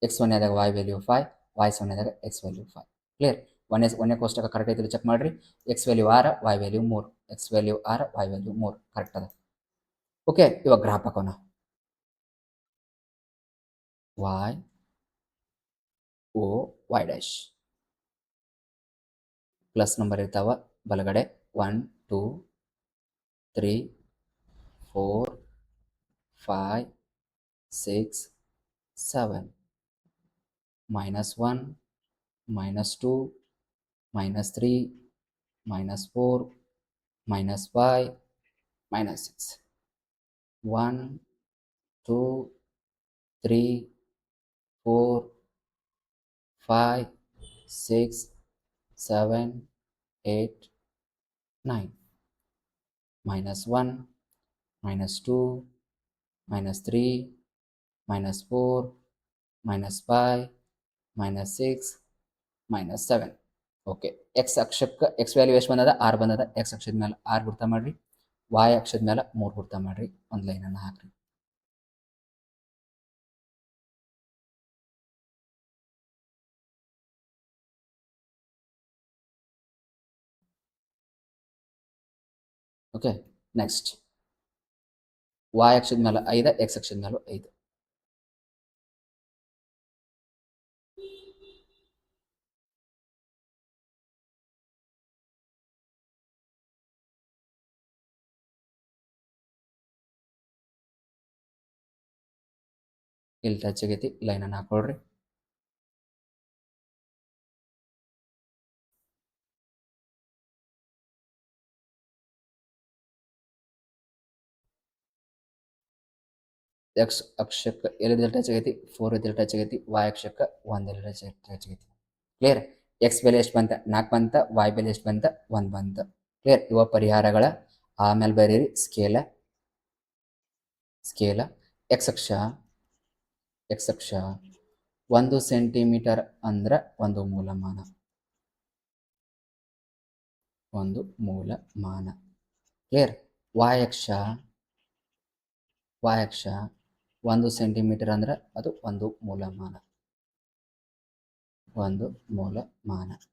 ಎಕ್ಸ್ 0 ಆದಾಗ y ವ್ಯಾಲ್ಯೂ 5, y 0 ಆದಾಗ ಎಕ್ಸ್ ವ್ಯಾಲ್ಯೂ 5. ಕ್ಲಿಯರ್, ಒಂದೇ ಕೋಷ್ಟಕ ಕರೆಕ್ಟ್ ಐತಿ ಚೆಕ್ ಮಾಡ್ರಿ. X value 6, y value 3, X value 6, y value 3 correct ಅದ. ಓಕೆ, ಇವಾಗ ಗ್ರಾಫ್ ಹಾಕೋಣ. y o y dash plus number ಇರ್ತಾವ ಬಲಗಡೆ. 1 2 3 4 5 6 7, -1 -2 -3 -4 -5 -6. 1 2 3 4 5 6, 7, 8, 9. -1, -2, -3, -4, -5, -6, -7. ಓಕೆ, ಎಕ್ಸ್ ಅಕ್ಷಕ್ಕೆ ಎಕ್ಸ್ ವ್ಯಾಲ್ಯೂ ಎಷ್ಟು ಬಂದದ? 6 ಬಂದದ. ಎಕ್ಸ್ ಅಕ್ಷದ ಮೇಲೆ 6 ಗುರ್ತ ಮಾಡ್ರಿ, ವಾಯ್ ಅಕ್ಷದ ಮೇಲೆ 3 ಗುರ್ತ ಮಾಡ್ರಿ, ಒಂದು ಲೈನನ್ನು ಹಾಕ್ರಿ. ಓಕೆ, ನೆಕ್ಸ್ಟ್ ವಾಯ್ ಅಕ್ಷದ ಮೇಲೆ 5, ಎಕ್ಸ್ ಅಕ್ಷದ ಮೇಲೆ 5. ಇಲ್ಲಿ ಟಚ್ ಆಗೈತಿ, ಲೈನನ್ನು ಹಾಕೊಳ್ರಿ. ಎಕ್ಸ್ ಅಕ್ಷಕ್ಕೆ ಎಲ್ಲಿದ್ದಲ್ಲಿ ಟಚ್ ಆಗೈತಿ? 4 ಇದ್ದಲ್ಲಿ ಟಚ್ ಆಗೈತಿ. ವಾಯ್ ಅಕ್ಷಕ್ಕೆ 1 ಟಚ್ ಆಗೈತಿ. ಕ್ಲಿಯರ್? ಎಕ್ಸ್ ಬೆಲೆ ಎಷ್ಟು ಬಂತ? 4 ಬಂತ. ವಾಯ್ ಬೆಲೆ ಎಷ್ಟು ಬಂತ? 1 ಬಂತ. ಕ್ಲಿಯರ್? ಇವ ಪರಿಹಾರಗಳ. ಆಮೇಲೆ ಬರೀರಿ ಸ್ಕೇಲ. ಎಕ್ಸ್ ಅಕ್ಷ 1 ಸೆಂಟಿಮೀಟರ್ ಅಂದ್ರೆ ಒಂದು ಮೂಲಮಾನ. ಕ್ಲಿಯರ್? ವಾಯ್ ಅಕ್ಷ 1 ಸೆಂಟಿಮೀಟರ್ ಅಂದ್ರೆ ಅದು ಒಂದು ಮೂಲಮಾನ.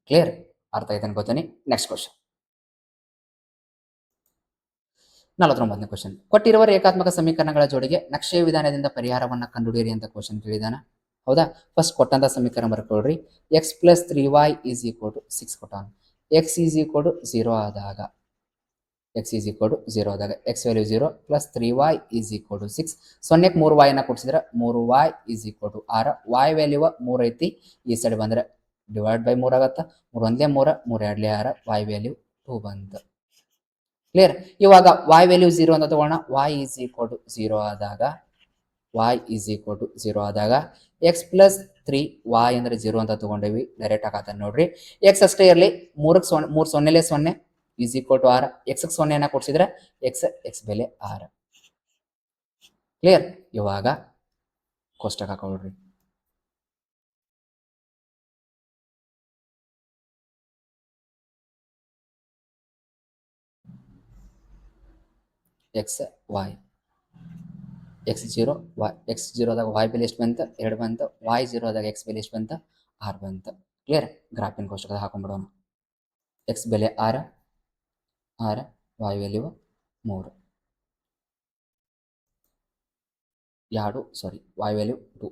ಕ್ಲಿಯರ್? ಅರ್ಥ ಆಯ್ತು ಅನ್ಕೋತೀನಿ. ನೆಕ್ಸ್ಟ್ ಕ್ವಶನ್, 49ನೇ ಕ್ವಶನ್. ಕೊಟ್ಟಿರುವ ರೇಖಾತ್ಮಕ ಸಮೀಕರಣಗಳ ಜೋಡಿಗೆ ನಕ್ಷೆಯ ವಿಧಾನದಿಂದ ಪರಿಹಾರವನ್ನು ಕಂಡುಹಿಡಿಯಿರಿ ಅಂತ ಕ್ವಶನ್ ಕೇಳಿದಾನ. ಹೌದಾ? ಫಸ್ಟ್ ಕೊಟ್ಟಂತ ಸಮೀಕರಣ ಬರ್ಕೊಳ್ರಿ. X plus 3y is equal to 6 ಕೊಟ್ಟಾನ. ಎಕ್ಸ್ ಈಸ್ ಈಕ್ವಲ್ ಟು 0 ಆದಾಗ x value 0 plus 3y is equal to 6. 0ಕ್ಕೆ 3y ಅನ್ನ ಕೊಡ್ಸಿದ್ರೆ 3y is equal to 6. y value 3 ಐತಿ, ಈ ಸೈಡ್ ಬಂದ್ರೆ ಡಿವೈಡ್ ಬೈ 3 ಆಗತ್ತ. 3 1 3, 3 2 6, y ವ್ಯಾಲ್ಯೂ 2 ಬಂತ. ಕ್ಲಿಯರ್? ಇವಾಗ y ವ್ಯಾಲ್ಯೂ 0 ಅಂತ ತಗೋಣ. y ಈಸ್ ಈಕ್ವಲ್ ಟು 0 ಆದಾಗ ಎಕ್ಸ್ ಪ್ಲಸ್ 3y ಅಂದ್ರೆ 0 ಅಂತ ತಗೊಂಡೇವಿ. ಡೈರೆಕ್ಟ್ ಆಗತ್ತ ನೋಡ್ರಿ. ಎಕ್ಸ್ ಅಷ್ಟೇ ಇರಲಿ, 3 ಸೊನ್ನೆಲೆ 0 ಈಸ್ ಈಕ್ವಲ್ ಟು 6. ಎಕ್ಸ್ 0 ಕೊಡ್ಸಿದ್ರೆ ಎಕ್ಸ್ ಬೆಲೆ 6. ಕ್ಲಿಯರ್? ಇವಾಗ ಕೋಷ್ಟಕ ಹಾಕೊಳ್ರಿ. X y, x 0 y, x 0 ಆದಾಗ ವೈ ಬೆಲೆ ಎಷ್ಟು ಬಂತ? 2 ಬಂತ. ವೈ 0 ಆದಾಗ ಎಕ್ಸ್ ಬೆಲೆ ಎಷ್ಟು ಬಂತ? 6 ಬಂತ. ಕ್ಲಿಯರ್? ಗ್ರಾಫಿನ್ ಕೋಷ್ಟಕ ಹಾಕೊಂಡ್ಬಿಡೋಣ. ಎಕ್ಸ್ ಬೆಲೆ 6, y value 3, y value 2,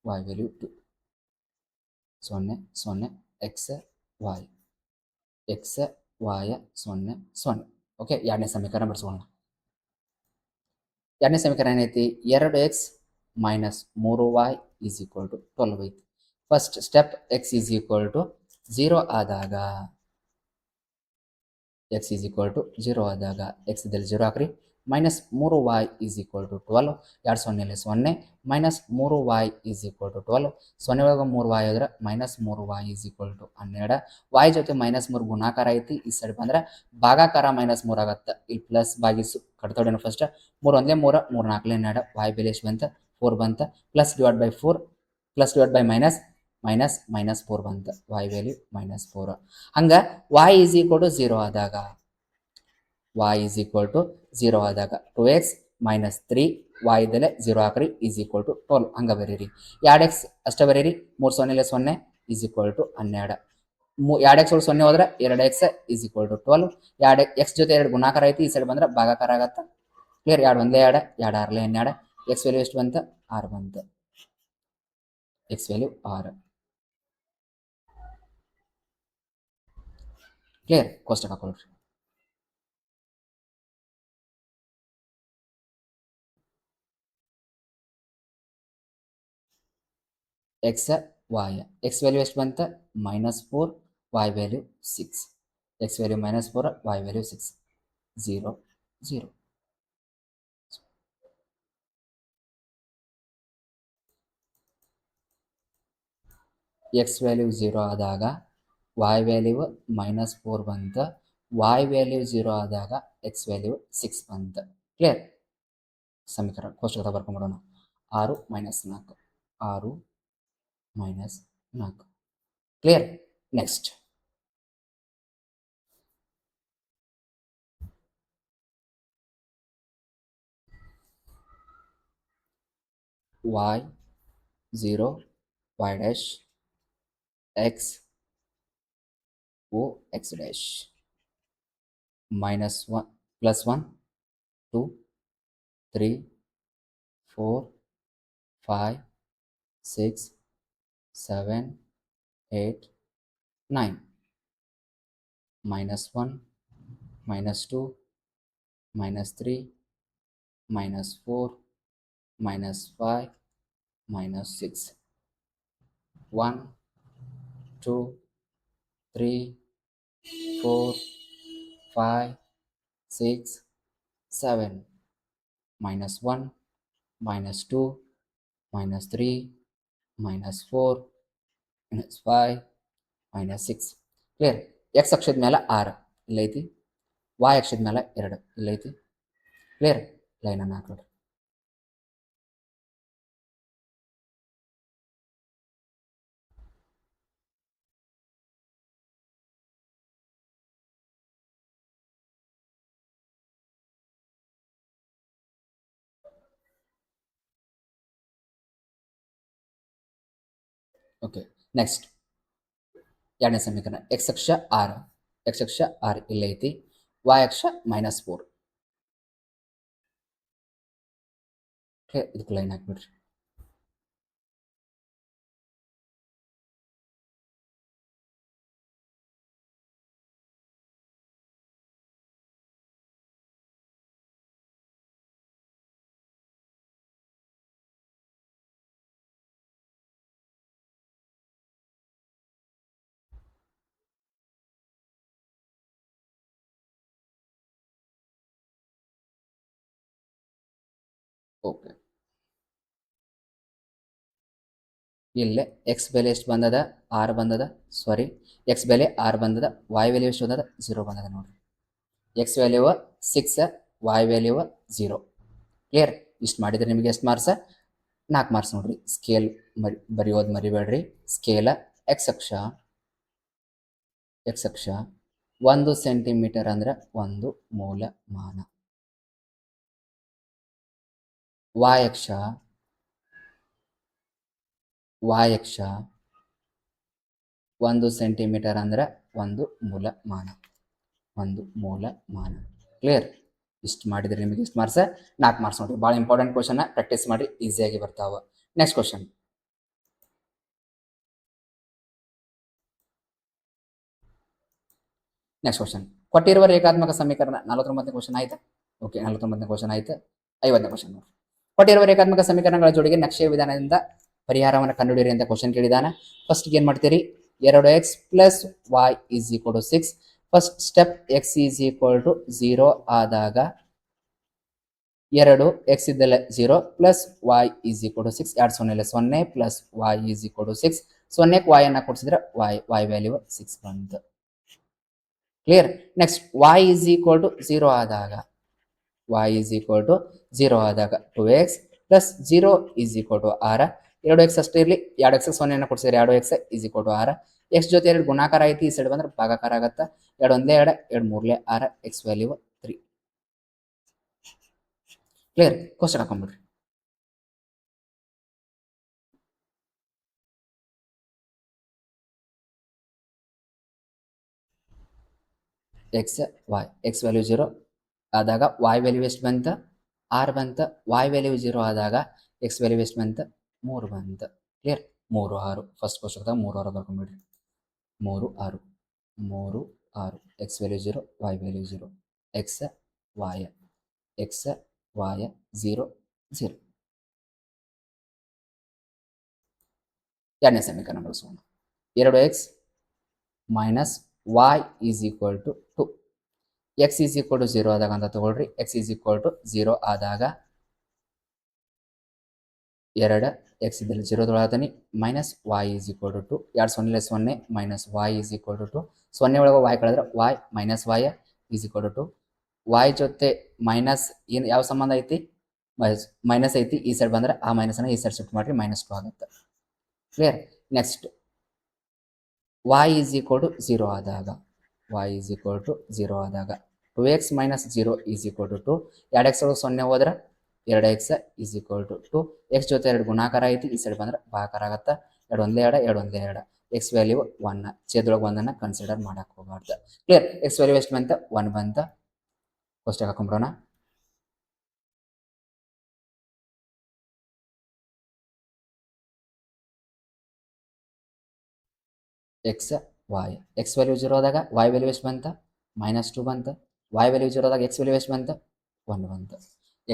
y value 2, 0 0, x y 0 0. Okay, ಎರಡನೇ ಸಮೀಕರಣ ಬರ್ಸ್ಕೊಳ್ಳೋಣ. ಎರಡನೇ ಸಮೀಕರಣ ಏನೈತಿ? 2x minus 3y is equal to 12 ಐತಿ. First step x is equal to 0 ಆದಾಗ ಎಕ್ಸ್ ಇದಲ್ಲಿ 0 ಹಾಕ್ರಿ. Minus 3y is equal to 12. 2 ಸೊನ್ನೆಲೆ 0, minus 3y is equal to 12. 0 ಒಳಗೆ 3y ಆದ್ರೆ minus 3y is equal to 12. y ಜೊತೆ ಮೈನಸ್ 3 ಗುಣಾಕಾರ ಐತಿ, ಈ ಸೈಡ್ ಬಂದ್ರೆ ಭಾಗಾಕಾರ ಮೈನಸ್ 3 ಆಗತ್ತೆ. ಇಲ್ಲಿ ಪ್ಲಸ್ ಭಾಗಿಸು ಕಟ್ತೋಡೇನು ಫಸ್ಟ್. 3 1 3, 3 4 12, y ಬೆಲೆ ಎಷ್ಟು ಬಂತ? 4 ಬಂತ. Plus divide by 4, plus divide by minus minus 4 ಬಂತ. y value -4. ಹಂಗ y ಈಸ್ ಈಕ್ವಲ್ ಟು 0 ಆದಾಗ 2x ಮೈನಸ್ 3y ಇದ್ದಲೆ 0 ಹಾಕ್ರಿ ಈಸ್ ಈಕ್ವಲ್ ಟು 12. ಹಂಗ ಬರೀರಿ. 2x ಅಷ್ಟೇ ಬರೀರಿ. 3 ಸೊನ್ನೆಲೆ 0 ಈಸ್ ಈಕ್ವಲ್ ಟು 12. 2x 0 ಹೋದ್ರೆ 2x is equal to 12. 2x ಜೊತೆ 2 ಗುಣಾಕಾರ ಐತಿ, ಈ ಸೈಡ್ ಬಂದ್ರೆ ಭಾಗಾಕಾರ ಆಗತ್ತ. ಕ್ಲಿಯರ್? 2 1 2, 2 6 12. ಎಕ್ಸ್ ವ್ಯಾಲ್ಯೂ ಎಷ್ಟು ಬಂತ? 6 ಬಂತ. X value 6. ಕ್ಲಿಯರ್? ಕೋಷ್ಟಕ ಹಾಕೊಳ್ರಿ. ಎಕ್ಸ್ ವೈ, ಎಕ್ಸ್ ವ್ಯಾಲ್ಯೂ ಎಷ್ಟು ಬಂತ? -4, y value 6. X value -4, y value 6, 0 0. X value 0 ಆದಾಗ y ವ್ಯಾಲ್ಯೂ -4 ಬಂತು, y ವ್ಯಾಲ್ಯೂ 0 ಆದಾಗ ಎಕ್ಸ್ ವ್ಯಾಲ್ಯೂ 6 ಬಂತು. ಕ್ಲಿಯರ್? ಸಮೀಕರಣ ಕೋಷ್ಟಕದ ಬರ್ಕೊಂಡ್ಬಿಡೋಣ. 6 - 4 6 - 4. Clear? Next y 0 y dash x o x dash -1 +1 2 3 4 5 6 7 8 9 -1 -2 -3 -4 -5 -6 1 2 3 4 5 6 7 -1 -2 -3 -4 -5 -6. Clear? X ಅಕ್ಷದ ಮೇಲೆ 6 ಇಲ್ಲೈತಿ, y ಅಕ್ಷದ ಮೇಲೆ 2 ಇಲ್ಲೈತಿ. ಕ್ಲಿಯರ್? ಲೈನನ್ನು ಹಾಕೋರಿ. ಓಕೆ, ನೆಕ್ಸ್ಟ್ ಎರಡನೇ ಸಮೀಕರಣ. ಎಕ್ಸ್ ಅಕ್ಷ 6 ಎಕ್ಸ್ ಅಕ್ಷ 6 ಇಲ್ಲೈತಿ, y ಅಕ್ಷ -4. ಇದಕ್ಕೆ ಲೈನ್ ಹಾಕ್ಬಿಡ್ರಿ. ಓಕೆ, ಇಲ್ಲೇ ಎಕ್ಸ್ ಬೆಲೆ ಎಷ್ಟು ಬಂದದ? 6 ಬಂದದ. ಸಾರಿ, ಎಕ್ಸ್ ಬೆಲೆ 6 ಬಂದದ, y ವ್ಯಾಲ್ಯೂ ಎಷ್ಟು ಬಂದದ? 0 ಬಂದದ ನೋಡ್ರಿ. X value 6, y value 0. Clear? ಇಷ್ಟು ಮಾಡಿದರೆ ನಿಮಗೆ ಎಷ್ಟು ಮಾರ್ಕ್ಸ್? 4 ಮಾರ್ಕ್ಸ್ ನೋಡ್ರಿ. ಸ್ಕೇಲ್ ಬರೆಯೋದು ಮರಿಬೇಡ್ರಿ. ಸ್ಕೇಲ ಎಕ್ಸ್ ಅಕ್ಷ 1 ಸೆಂಟಿಮೀಟರ್ ಅಂದ್ರೆ 1 ಮೂಲಮಾನ. y ಅಕ್ಷ 1 ಸೆಂಟಿಮೀಟರ್ ಅಂದ್ರೆ 1 ಮೂಲಮಾನ. ಕ್ಲಿಯರ್? ಇಷ್ಟು ಮಾಡಿದ್ರೆ ನಿಮಗೆ ಎಷ್ಟು ಮಾರ್ಕ್ಸ್? 4 ಮಾರ್ಕ್ಸ್ ನೋಡ್ರಿ. ಭಾಳ ಇಂಪಾರ್ಟೆಂಟ್ ಕ್ವಶನ್, ಪ್ರಾಕ್ಟೀಸ್ ಮಾಡಿ, ಈಸಿಯಾಗಿ ಬರ್ತಾವ. Next question. ಕೊಟ್ಟಿರುವ ರೇಖಾತ್ಮಕ ಸಮೀಕರಣ 49ನೇ ಕ್ವಶನ್ ಆಯ್ತಾ? ಓಕೆ, 49ನೇ ಕ್ವಶನ್ ಆಯ್ತು. 50ನೇ ಕ್ವಶನ್ ನೋಡಿ. ಕೊಟ್ಟಿರುವ ರೇಖಾತ್ಮಕ ಸಮೀಕರಣಗಳ ಜೋಡಿಗೆ ನಕ್ಷೆಯ ವಿಧಾನದಿಂದ ಪರಿಹಾರವನ್ನು ಕಂಡುಹಿಡಿಯಿರಿ ಅಂತ ಕ್ವಶನ್ ಕೇಳಿದಾನ. ಫಸ್ಟ್ ಏನ್ ಮಾಡ್ತೀರಿ? 2x + y = 6. First step x = 0 ಆದಾಗ 2x ಇದ್ದಲ್ಲ 0 + y = 6. 2 0 0 + y = 6. 0ಕ್ಕೆ y ಅನ್ನ ಕೊಡಿಸಿದ್ರೆ y ವ್ಯಾಲ್ಯೂ 6 ಬಂತು. ಕ್ಲಿಯರ್? ನೆಕ್ಸ್ಟ್ y = 0 ಆದಾಗ 2x + 0 = 6. 2x ಅಷ್ಟೇ ಇರಲಿ, 2x 0 ಅನ್ನ ಕೊಡಿಸಿದ್ರೆ 2x = 6. x ಜೊತೆ 2 ಗುಣಾಕಾರ ಐತಿ, ಈ ಸೈಡ್ ಬಂದ್ರೆ ಭಾಗಾಕಾರ ಆಗತ್ತ. 2 1 2 2 3 6, x ವ್ಯಾಲ್ಯೂ 3. ಕ್ಲಿಯರ್? ಕ್ವಶನ್ ಹಾಕೊಂಡ್ಬಿಡ್ರಿ. ಎಕ್ಸ್ ವ್ಯಾಲ್ಯೂ 0 ಆದಾಗ y ವ್ಯಾಲ್ಯೂ ಎಷ್ಟು ಬಂತು? 6 ಬಂತು. y ವ್ಯಾಲ್ಯೂ 0 ಆದಾಗ ಎಕ್ಸ್ ವ್ಯಾಲ್ಯೂ ಎಷ್ಟು ಬಂತು? 3 ಬಂತು. ಕ್ಲಿಯರ್? 3 6. ಫಸ್ಟ್ ಕ್ವಶನ್ದಾಗ 3 6 ಬರ್ಕೊಂಡ್ಬಿಡ್ರಿ. 3 6 3 6. X value 0, y value 0. X y 0 0. ಎರಡನೇ ಸಮೀಕರಣ ಬಳಸೋಣ. 2x - y = 2. x = 0 ಆದಾಗ ಅಂತ ತಗೊಳ್ರಿ. x = 0 ಆದಾಗ 2 ಎಕ್ಸ್ ಇದ್ದಲ್ಲಿ 0 minus y is equal to 2 2 0 minus y is equal to 0 ಒಳಗೆ ವಾಯ್ ಕಳೆದ್ರೆ y minus y is equal to y ಜೊತೆ ಮೈನಸ್ ಏನು ಯಾವ ಸಂಬಂಧ ಐತಿ ಮೈನಸ್ ಐತಿ ಈ ಸೈಡ್ ಬಂದ್ರೆ ಆ ಮೈನಸ್ನ ಈ ಸೈಡ್ ಶಿಫ್ಟ್ ಮಾಡಿರಿ -2 ಆಗುತ್ತೆ. Clear. Next y is equal to 0 ಆದಾಗ y ಈಸ್ ಈಕ್ವಲ್ ಟು 0 ಆದಾಗ 2x minus 0 is equal to 2 2x ಒಳಗೆ 0 ಹೋದ್ರೆ 2x is equal to 2 x ಜೊತೆ 2 ಗುಣಾಕಾರ ಐತಿ ಈ ಸೈಡ್ ಬಂದ್ರೆ ಭಾಗಾಕಾರ ಆಗತ್ತೆ 2 1 2 2 1 2 x ವ್ಯಾಲ್ಯೂ 1 ಛೇದೊಳಗೆ 1 ಕನ್ಸಿಡರ್ ಮಾಡಕ್ಕೆ ಹೋಗಬಾರ್ದು. ಕ್ಲಿಯರ್. x ವ್ಯಾಲ್ಯೂ ಎಷ್ಟು ಬಂತ 1 ಬಂತ. ಕೋಷ್ಟಕ ಹಾಕೊಂಡ್ಬಿಡೋಣ. x y x ವ್ಯಾಲ್ಯೂ 0 ಆದಾಗ y ವ್ಯಾಲ್ಯೂ ಎಷ್ಟು ಬಂತ -2 ಬಂತ. y ವ್ಯಾಲ್ಯೂ 0 ಆದಾಗ x ವ್ಯಾಲ್ಯೂ ಎಷ್ಟು ಬಂತ 1 ಬಂತ.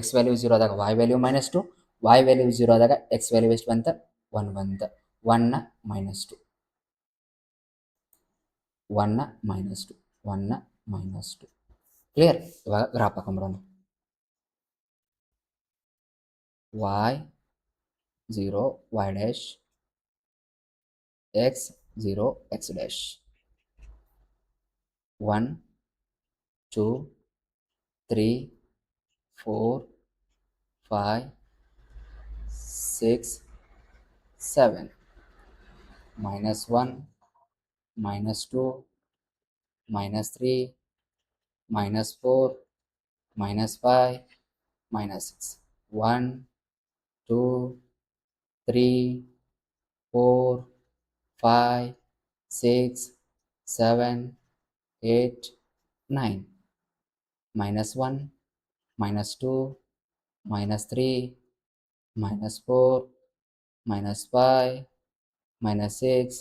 x ವ್ಯಾಲ್ಯೂ 0 ಆದಾಗ y ವ್ಯಾಲ್ಯೂ -2 y ವ್ಯಾಲ್ಯೂ 0 ಆದಾಗ x ವ್ಯಾಲ್ಯೂ ಎಷ್ಟು ಬಂತ 1 ಬಂತ. 1 -2 1 -2 1 -2. ಕ್ಲಿಯರ್. ಇವಾಗ ಗ್ರಾಫ್ ಹಾಕೊಂಡ್ಬಿಡೋಣ. y 0 y dash x 0 x dash 1 2 3 4 5 6 7 -1 -2 -3 -4 -5 -6 1 2 3 4 5 6 7 8 9 -1 -2 -3 -4 -5 -6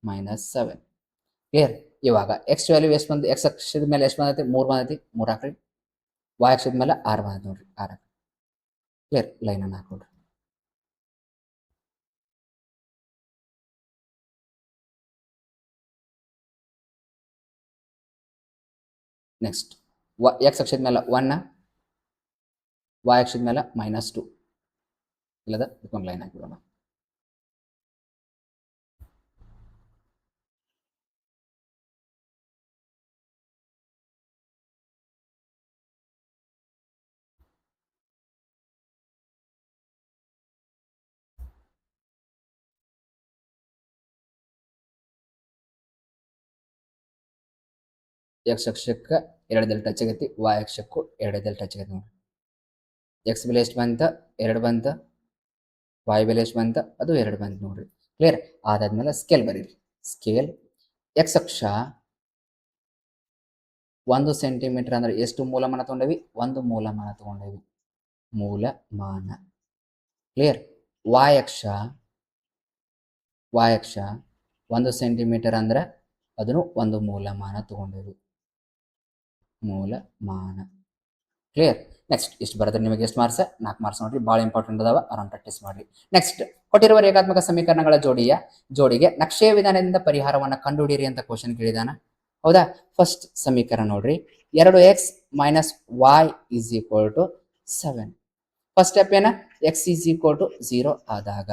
-7. Clear. ಇವಾಗ ಎಕ್ಸ್ ವ್ಯಾಲ್ಯೂ ಎಷ್ಟು ಬಂದು ಎಕ್ಸ್ ಅಕ್ಷದ ಮೇಲೆ ಎಷ್ಟು ಬಂದೈತಿ 3 ಬಂದೈತಿ 3 ಹಾಕ್ರಿ. y ಅಕ್ಷದ ಮೇಲೆ 6 ಬಂದೈತಿ ನೋಡ್ರಿ 6 ಹಾಕ್ರಿ. ಕ್ಲಿಯರ್. ಲೈನ್ ಅನ್ನು ಹಾಕೊಡ್ರಿ. ನೆಕ್ಸ್ಟ್ ಎಕ್ಸ್ ಅಕ್ಷದ ಮೇಲೆ 1 y ಅಕ್ಷದ ಮೇಲೆ -2 ಇಲ್ಲದ ಇದಕ್ಕೊಂದು ಲೈನ್ ಹಾಕಿಬಿಡೋಣ. ಎಕ್ಸ್ ಅಕ್ಷಕ್ಕೆ 2 ಟಚ್ ಆಗೈತಿ y ಅಕ್ಷಕ್ಕೂ 2 ಟಚ್ ಆಗೈತಿ ನೋಡಿ. ಎಕ್ಸ್ ಬೆಲೆ ಎಷ್ಟು ಬಂತ 2 ಬಂತ. y ಬೆಲೆ ಎಷ್ಟು ಬಂತ ಅದು 2 ಬಂತ ನೋಡ್ರಿ. ಕ್ಲಿಯರ್. ಅದಾದ್ಮೇಲೆ ಸ್ಕೇಲ್ ಬರೀರಿ. ಸ್ಕೇಲ್ ಎಕ್ಸ್ ಅಕ್ಷ 1 ಸೆಂಟಿಮೀಟರ್ ಅಂದ್ರೆ ಎಷ್ಟು ಮೂಲಮಾನ ತಗೊಂಡೇವಿ 1 ಮೂಲಮಾನ ತಗೊಂಡೇವಿ. ಮೂಲಮಾನ. ಕ್ಲಿಯರ್. y ಅಕ್ಷ 1 ಸೆಂಟಿಮೀಟರ್ ಅಂದ್ರೆ ಅದನ್ನು 1 ಮೂಲಮಾನ ತಗೊಂಡೇವಿ. ಮೂಲಮಾನ. ಕ್ಲಿಯರ್. ನೆಕ್ಸ್ಟ್ ಇಷ್ಟು ಬರೆದ್ರೆ ನಿಮಗೆ ಎಷ್ಟು ಮಾರ್ಕ್ಸ್ 4 ಮಾರ್ಕ್ಸ್ ನೋಡ್ರಿ. ಭಾಳ ಇಂಪಾರ್ಟೆಂಟ್ ಅದಾವ, ಆರಾಮ್ ಪ್ರಾಕ್ಟೀಸ್ ಮಾಡ್ರಿ. ನೆಕ್ಸ್ಟ್ ಕೊಟ್ಟಿರುವ ರೇಖಾತ್ಮಕ ಸಮೀಕರಣಗಳ ಜೋಡಿಗೆ ನಕ್ಷೆಯ ವಿಧಾನದಿಂದ ಪರಿಹಾರವನ್ನು ಕಂಡುಹಿಡಿಯಿರಿ ಅಂತ ಕ್ವಶನ್ ಕೇಳಿದಾನ. ಹೌದಾ. ಫಸ್ಟ್ ಸಮೀಕರಣ ನೋಡ್ರಿ 2x - y is equal to 7. First step ಏನ x ಈಸ್ ಈಕ್ವಲ್ ಟು 0 ಆದಾಗ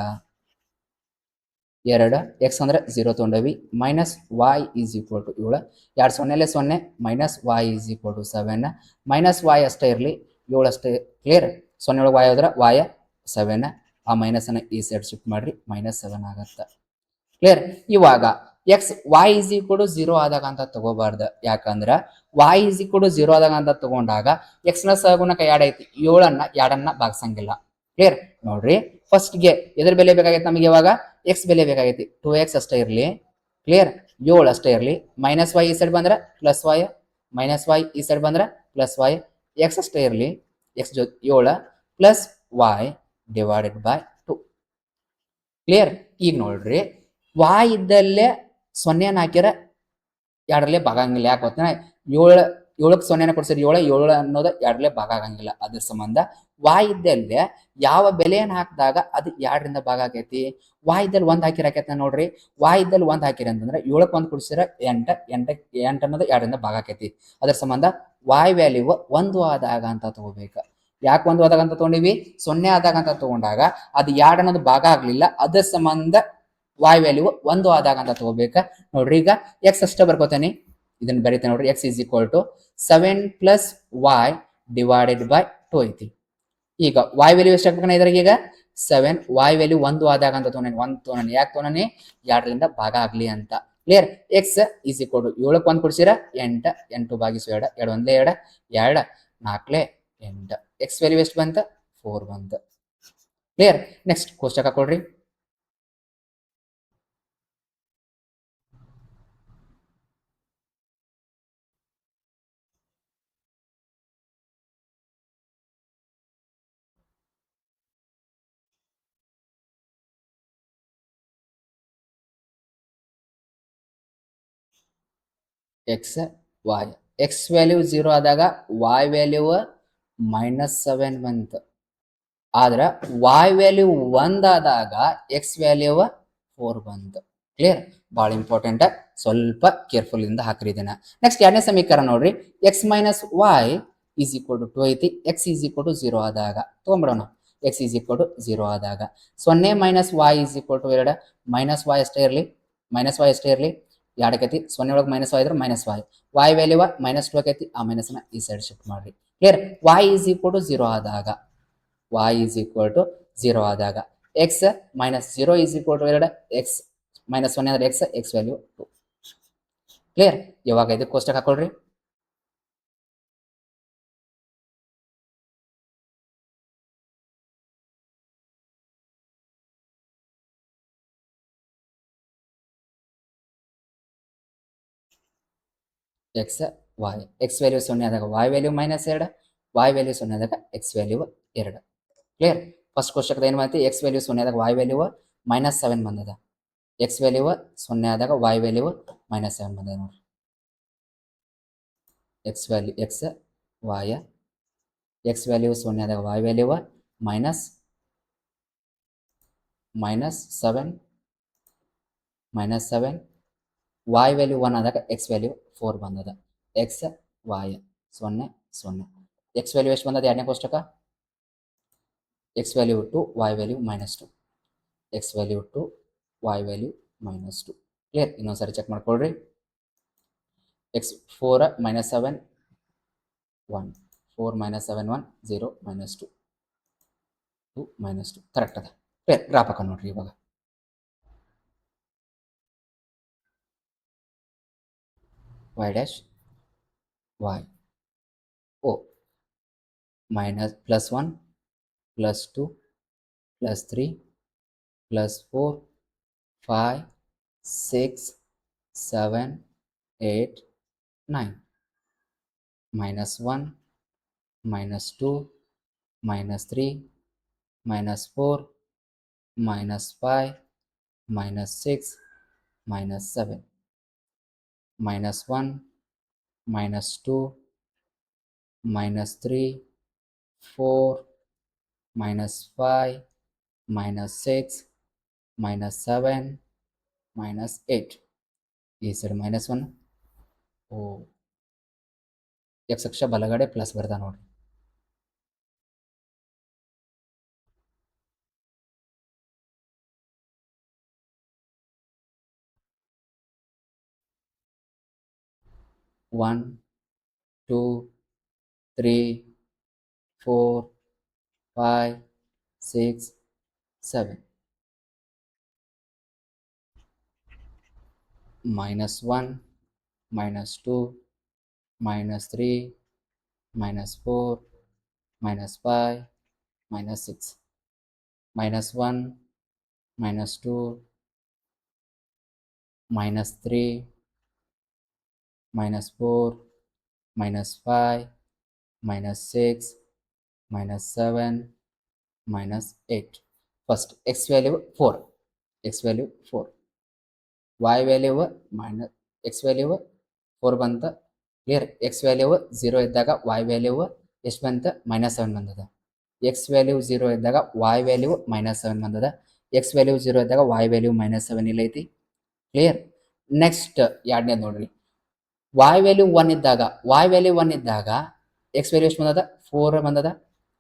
2 x ಅಂದ್ರೆ 0 ತೊಗೊಂಡವಿ minus y is equal to 7. 2 0 minus y is equal to 7 minus y ಅಷ್ಟೇ ಇರಲಿ 7 ಅಷ್ಟೇ. ಕ್ಲಿಯರ್. 0 ಒಳಗೆ y ಹೋದ್ರೆ y 7 ಆ ಮೈನಸ್ ಅನ್ನ ಈ ಸೈಡ್ ಶಿಫ್ಟ್ ಮಾಡ್ರಿ -7 ಆಗತ್ತ. ಕ್ಲಿಯರ್. ಇವಾಗ x y is equal to 0 ಆದಾಗ ಅಂತ ತಗೋಬಾರ್ದು. ಯಾಕಂದ್ರೆ y ಈಸ್ ಈಕ್ವಲ್ ಟು 0 ಆದಾಗ ಅಂತ ತಗೊಂಡಾಗ x ನ ಸಹಗುಣಕ 2 ಐತಿ 7 2 ಭಾಗಿಸಂಗಿಲ್ಲ. ಕ್ಲಿಯರ್. ನೋಡ್ರಿ ಫಸ್ಟ್ಗೆ ಎದ್ರ ಬೆಲೆ ಬೇಕಾಗೈತೆ ನಮಗೆ ಇವಾಗ x ಬೆಲೆ ಬೇಕಾಗೈತಿ 2x ಅಷ್ಟೇ ಇರಲಿ. ಕ್ಲಿಯರ್. 7 ಅಷ್ಟೇ ಇರಲಿ. ಮೈನಸ್ y ಈ ಸೈಡ್ ಬಂದ್ರೆ ಪ್ಲಸ್ y ಮೈನಸ್ y ಈ ಸೈಡ್ ಬಂದ್ರೆ ಪ್ಲಸ್ y. x ಅಷ್ಟೇ ಇರಲಿ. x 7 plus y divided by 2. Clear. ಈಗ ನೋಡ್ರಿ y ಇದ್ದಲ್ಲೇ 0 ಹಾಕಿರ 2 ಭಾಗ ಆಗಂಗಿಲ್ಲ. ಯಾಕೆ ಗೊತ್ತಾ 7ಕ್ಕೆ 0 ಕೊಡ್ಸಿರಿ 7 ಅನ್ನೋದು 2 ಭಾಗ ಆಗಂಗಿಲ್ಲ. ಅದ್ರ ಸಂಬಂಧ y ಇದ್ದಲ್ಲೇ ಯಾವ ಬೆಲೆಯನ್ನು ಹಾಕಿದಾಗ ಅದು 2ರಿಂದ ಭಾಗ ಆಗೈತಿ. y ಇದ್ದಲ್ಲಿ 1 ಹಾಕಿರ ಆಕೈತಿ ನೋಡ್ರಿ. y ಇದ್ದಲ್ಲಿ 1 ಹಾಕಿರಿ ಅಂತಂದ್ರೆ 7ಕ್ಕೆ 1 ಕೊಡ್ಸಿರ 8 ಅನ್ನೋದು 2ರಿಂದ ಭಾಗ ಆಕೈತಿ. ಅದ್ರ ಸಂಬಂಧ y ವ್ಯಾಲ್ಯೂ 1 ಆದಾಗ ಅಂತ ತಗೋಬೇಕು. ಯಾಕೆ 1 ಆದಾಗ ಅಂತ ತೊಗೊಂಡಿವಿ? 0 ಆದಾಗ ಅಂತ ತಗೊಂಡಾಗ ಅದು 2 ಅನ್ನೋದು ಭಾಗ ಆಗ್ಲಿಲ್ಲ, ಅದ್ರ ಸಂಬಂಧ y ವ್ಯಾಲ್ಯೂ 1 ಆದಾಗ ಅಂತ ತಗೋಬೇಕ. ನೋಡ್ರಿ ಈಗ ಎಕ್ಸ್ ಅಷ್ಟೇ ಬರ್ಕೋತೇನೆ, ಇದನ್ನ ಬರೀತೇನೆ ನೋಡ್ರಿ. X is equal to 7 plus y divided by 2 ಐತಿ. ಈಗ y ವ್ಯಾಲ್ಯೂ ಎಷ್ಟು ಹಾಕ್ಬೇಕಣ್ಣ ಇದ್ರಾಗ? ಈಗ 7, y ವ್ಯಾಲ್ಯೂ 1 ಆದಾಗ ಅಂತ ತೊಗೊಂಡೇನಿ. 1 ತೊಗೊಂಡೇನಿ, ಯಾಕೆ ತೊಗೊಂಡೇನಿ? 2ರಿಂದ ಭಾಗ ಆಗ್ಲಿ ಅಂತ. Clear? X is equal to 7ಕ್ಕೆ 1 ಕೊಡ್ಸಿರ 8, 8 ಭಾಗಿಸು 2, 2 ಒಂದ್ಲೇ 2, 2 4 8. ಎಕ್ಸ್ ವ್ಯಾಲ್ಯೂ ಎಷ್ಟು ಬಂತ? 4 ಬಂತ. ಕ್ಲಿಯರ್? ನೆಕ್ಸ್ಟ್ ಕೋಷ್ಟಕ ಕೊಡ್ರಿ. ಎಕ್ಸ್ ವೈ, ಎಕ್ಸ್ ವ್ಯಾಲ್ಯೂ 0 ಆದಾಗ y ವ್ಯಾಲ್ಯೂ -7 ಬಂತು. ಆದ್ರೆ y ವ್ಯಾಲ್ಯೂ 1 ಆದಾಗ ಎಕ್ಸ್ ವ್ಯಾಲ್ಯೂ 4 ಬಂತು. ಕ್ಲಿಯರ್? ಭಾಳ ಇಂಪಾರ್ಟೆಂಟ್, ಸ್ವಲ್ಪ ಕೇರ್ಫುಲ್ ಇಂದ ಹಾಕ್ರಿ ಇದನ್ನ. ನೆಕ್ಸ್ಟ್ 2ನೇ ಸಮೀಕರಣ ನೋಡ್ರಿ. X minus y is equal to 2 ಐತಿ. ಎಕ್ಸ್ ಈಸ್ ಈಕ್ವಲ್ ಟು 0 ಆದಾಗ ತೊಗೊಂಬಿಡೋಣ. ಎಕ್ಸ್ ಈಸ್ ಈಕ್ವಲ್ ಟು 0 ಆದಾಗ 0 minus y is equal to 2, minus y ಅಷ್ಟೇ ಇರಲಿ, ಮೈನಸ್ ವೈ ಅಷ್ಟೇ ಇರಲಿ. 2 ಆಕೈತಿ, 0 ಒಳಗೆ ಮೈನಸ್ ವೈ ಇದ್ರೆ ಮೈನಸ್ ವೈ, ವೈ ವ್ಯಾಲ್ಯೂ -2 ಆಕೈತಿ, ಆ ಮೈನಸ್ನ ಈ ಸೈಡ್ ಶಿಫ್ಟ್ ಮಾಡ್ರಿ. Clear? Y is equal to 0 ಆದಾಗ, y is equal to 0 ಆದಾಗ x minus 0 is equal to 2, x minus 1 ಅಂದ್ರೆ x ವ್ಯಾಲ್ಯೂ 2. ಕ್ಲಿಯರ್? ಇವಾಗ ಇದಕ್ಕೆ ಕೋಷ್ಟಕ ಹಾಕೊಳ್ರಿ. x y, x ವ್ಯಾಲ್ಯೂ 0 ಆದಾಗ y ವ್ಯಾಲ್ಯೂ -2, y ವ್ಯಾಲ್ಯೂ 0 ಆದಾಗ x ವ್ಯಾಲ್ಯೂ 2. ಕ್ಲಿಯರ್? ಫಸ್ಟ್ ಕೋಷ್ಟಕದ ಏನು ಮಾಡ್ತಿ? x ವ್ಯಾಲ್ಯೂ 0 ಆದಾಗ y ವ್ಯಾಲ್ಯೂ -7 ಬಂದದ, x ವ್ಯಾಲ್ಯೂ 0 ಆದಾಗ y ವ್ಯಾಲ್ಯೂ -7 ಬಂದದ ನೋಡ್ರಿ. x value x y, x value 0 ಆದಾಗ y ವ್ಯಾಲ್ಯೂ -7, y ವ್ಯಾಲ್ಯೂ 1 ಆದಾಗ x ವ್ಯಾಲ್ಯೂ 4 ಬಂದದ. x y 0 0, x ವ್ಯಾಲ್ಯೂ ಎಷ್ಟು ಬಂದದ? 2ನೇ ಕೋಷ್ಟಕ x value 2, y value -2, x value 2, y value -2. Clear? ಇನ್ನೊಂದ್ಸರಿ ಚೆಕ್ ಮಾಡ್ಕೊಳ್ರಿ. x 4 -7 1, 4 -7 1, 0 -2, 2 -2 ಕರೆಕ್ಟ್ ಅದ. ಕ್ಲಿಯರ್? ಗ್ರಾಫ್ ಹಾಕೋಣ ನೋಡ್ರಿ. ಇವಾಗ y dash y o minus +1 +2 +3 +4 5 6 7 8 9, -1 -2 -3 -4 -5 -6 -7, -1 -2 -3 4 -5 -6 -7 -8. ಈ ಸೈಡ್ -1. ಓ, ಎಕ್ಸ್ ಅಕ್ಷ ಬಲಗಡೆ ಪ್ಲಸ್ ಬರ್ದ ನೋಡ್ರಿ. One 2 3 4 5 6 7, -1 -2 -3 -4 -5 -6, -1 -2 -3 -4 -5 -6 -7 -8. First x value 4, x value 4, y value x value 4 ಬಂತ. ಕ್ಲಿಯರ್? x ವ್ಯಾಲ್ಯೂ 0 ಇದ್ದಾಗ y ವ್ಯಾಲ್ಯೂ ಎಷ್ಟು ಬಂತ? -7 ಬಂದದ. x ವ್ಯಾಲ್ಯೂ 0 ಇದ್ದಾಗ y ವ್ಯಾಲ್ಯೂ -7 ಬಂದದ. x ವ್ಯಾಲ್ಯೂ 0 ಇದ್ದಾಗ y ವ್ಯಾಲ್ಯೂ -7 ಇಲ್ಲ ಐತಿ. ಕ್ಲಿಯರ್? ನೆಕ್ಸ್ಟ್ 2ನೇ ನೋಡ್ರಿ. y ವ್ಯಾಲ್ಯೂ 1 ಇದ್ದಾಗ x ವ್ಯಾಲ್ಯೂ ಎಷ್ಟು ಬಂದದ? 4 ಬಂದದ.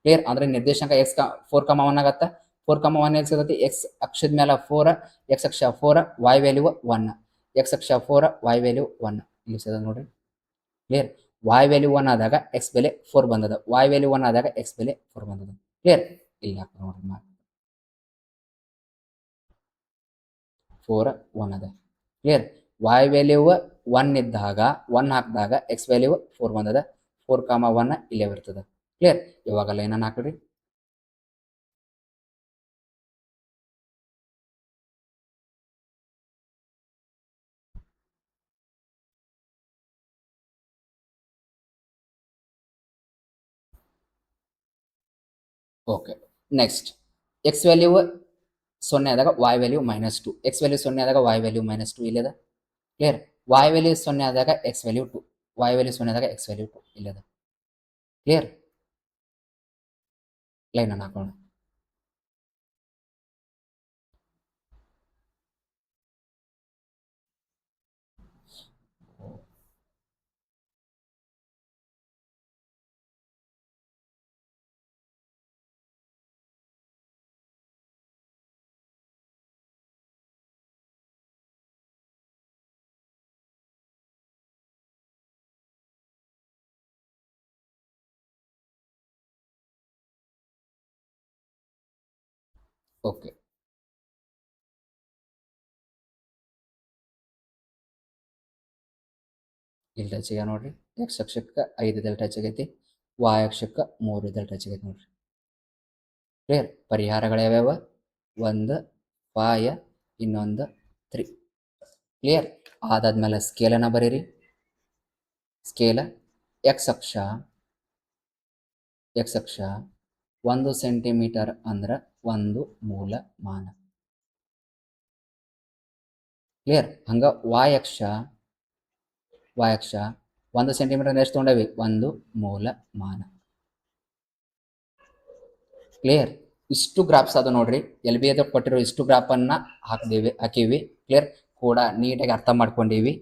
ಕ್ಲಿಯರ್ ಅಂದ್ರೆ ನಿರ್ದೇಶಾಂಕ ಎಕ್ಸ್ 4,1 ಆಗತ್ತ 4,1 ಎಕ್ಸ್ ಆಗತ್ತೆ ಎಕ್ಸ್ ಅಕ್ಷದ ಮೇಲೆ 4 ಎಕ್ಸ್ ಅಕ್ಷ 4 ವೈ ವ್ಯಾಲ್ಯೂ 1 ಎಕ್ಸ್ ಅಕ್ಷ 4 ವೈ ವ್ಯಾಲ್ಯೂ 1 ಇಲ್ಲಿ ಸದ ನೋಡ್ರಿ ಕ್ಲಿಯರ್ y ವ್ಯಾಲ್ಯೂ 1 ಆದಾಗ x ಬೆಲೆ 4 ಬಂದದ y ವ್ಯಾಲ್ಯೂ 1 ಆದಾಗ x ಬೆಲೆ 4 ಬಂದದ ಕ್ಲಿಯರ್ ಇಲ್ಲಿ ಹಾಕಿ ನೋಡ್ರಿ 4 1 ಅದ ಕ್ಲಿಯರ್ y ವ್ಯಾಲ್ಯೂ 1 ಇದ್ದಾಗ 1 ಹಾಕಿದಾಗ x ವ್ಯಾಲ್ಯೂ 4 ಬಂದದ 4, 1 ಇಲ್ಲೇ ಬರ್ತದೆ ಕ್ಲಿಯರ್ ಇವಾಗ ಲೈನನ್ನು ಹಾಕಿಡ್ರಿ ಓಕೆ ನೆಕ್ಸ್ಟ್ ಎಕ್ಸ್ ವ್ಯಾಲ್ಯೂ 0 ಆದಾಗ y ವ್ಯಾಲ್ಯೂ -2 ಎಕ್ಸ್ ವ್ಯಾಲ್ಯೂ 0 ಆದಾಗ y ವ್ಯಾಲ್ಯೂ -2 ಇಲ್ಲದ ಕ್ಲಿಯರ್ y ವ್ಯಾಲ್ಯೂ 0 ಆದಾಗ x ವ್ಯಾಲ್ಯೂ 2 y ವ್ಯಾಲ್ಯೂ 0 ಆದಾಗ x ವ್ಯಾಲ್ಯೂ 2 ಇಲ್ಲದ ಕ್ಲಿಯರ್ ಲೈನ್ ಅನ್ನು ಹಾಕೋಣ ಓಕೆ ಇಲ್ಲಿ ಟಚ್ ಆಗ್ಯಾವ ನೋಡ್ರಿ ಎಕ್ಸ್ ಅಕ್ಷಕ್ಕೆ 5 ಇದಲ್ಲಿ ಟಚ್ ಆಗೈತಿ y ಅಕ್ಷಕ್ಕೆ 3 ಇದಲ್ಲಿ ಟಚ್ ಆಗೈತಿ ನೋಡ್ರಿ ಕ್ಲಿಯರ್ ಪರಿಹಾರಗಳು ಯಾವ್ಯಾವ 1 5 ಇನ್ನೊಂದು 3 ಕ್ಲಿಯರ್ ಅದಾದ್ಮೇಲೆ ಸ್ಕೇಲನ್ನು ಬರೀರಿ ಸ್ಕೇಲ ಎಕ್ಸ್ ಅಕ್ಷ 1 ಸೆಂಟಿಮೀಟರ್ ಅಂದ್ರೆ 1 ಮೂಲಮಾನ ಕ್ಲಿಯರ್ ಹಂಗ y ಅಕ್ಷ 1 ಸೆಂಟಿಮೀಟರ್ ಎಷ್ಟು ತೊಗೊಂಡೇವಿ 1 ಮೂಲಮಾನ ಕ್ಲಿಯರ್ ಇಷ್ಟು ಗ್ರಾಫ್ಸ್ ಅದು ನೋಡ್ರಿ ಎಲ್ ಬಿ ಎದ ಕೊಟ್ಟಿರೋ ಇಷ್ಟು ಗ್ರಾಫನ್ನು ಹಾಕಿವಿ ಕ್ಲಿಯರ್ ಕೂಡ ನೀಟಾಗಿ ಅರ್ಥ ಮಾಡ್ಕೊಂಡಿವಿ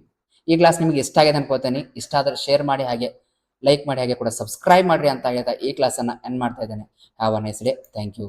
ಈ ಕ್ಲಾಸ್ ನಿಮಗೆ ಇಷ್ಟ ಆಗಿದೆ ಅನ್ಕೋತೀನಿ ಇಷ್ಟ ಆದ್ರೆ ಶೇರ್ ಮಾಡಿ ಹಾಗೆ ಲೈಕ್ ಮಾಡಿ ಹಾಗೆ ಕೂಡ ಸಬ್ಸ್ಕ್ರೈಬ್ ಮಾಡ್ರಿ ಅಂತ ಹೇಳ್ತಾ ಈ ಕ್ಲಾಸನ್ನು ಎಂಡ್ ಮಾಡ್ತಾ ಇದ್ದೇನೆ have a nice day thank you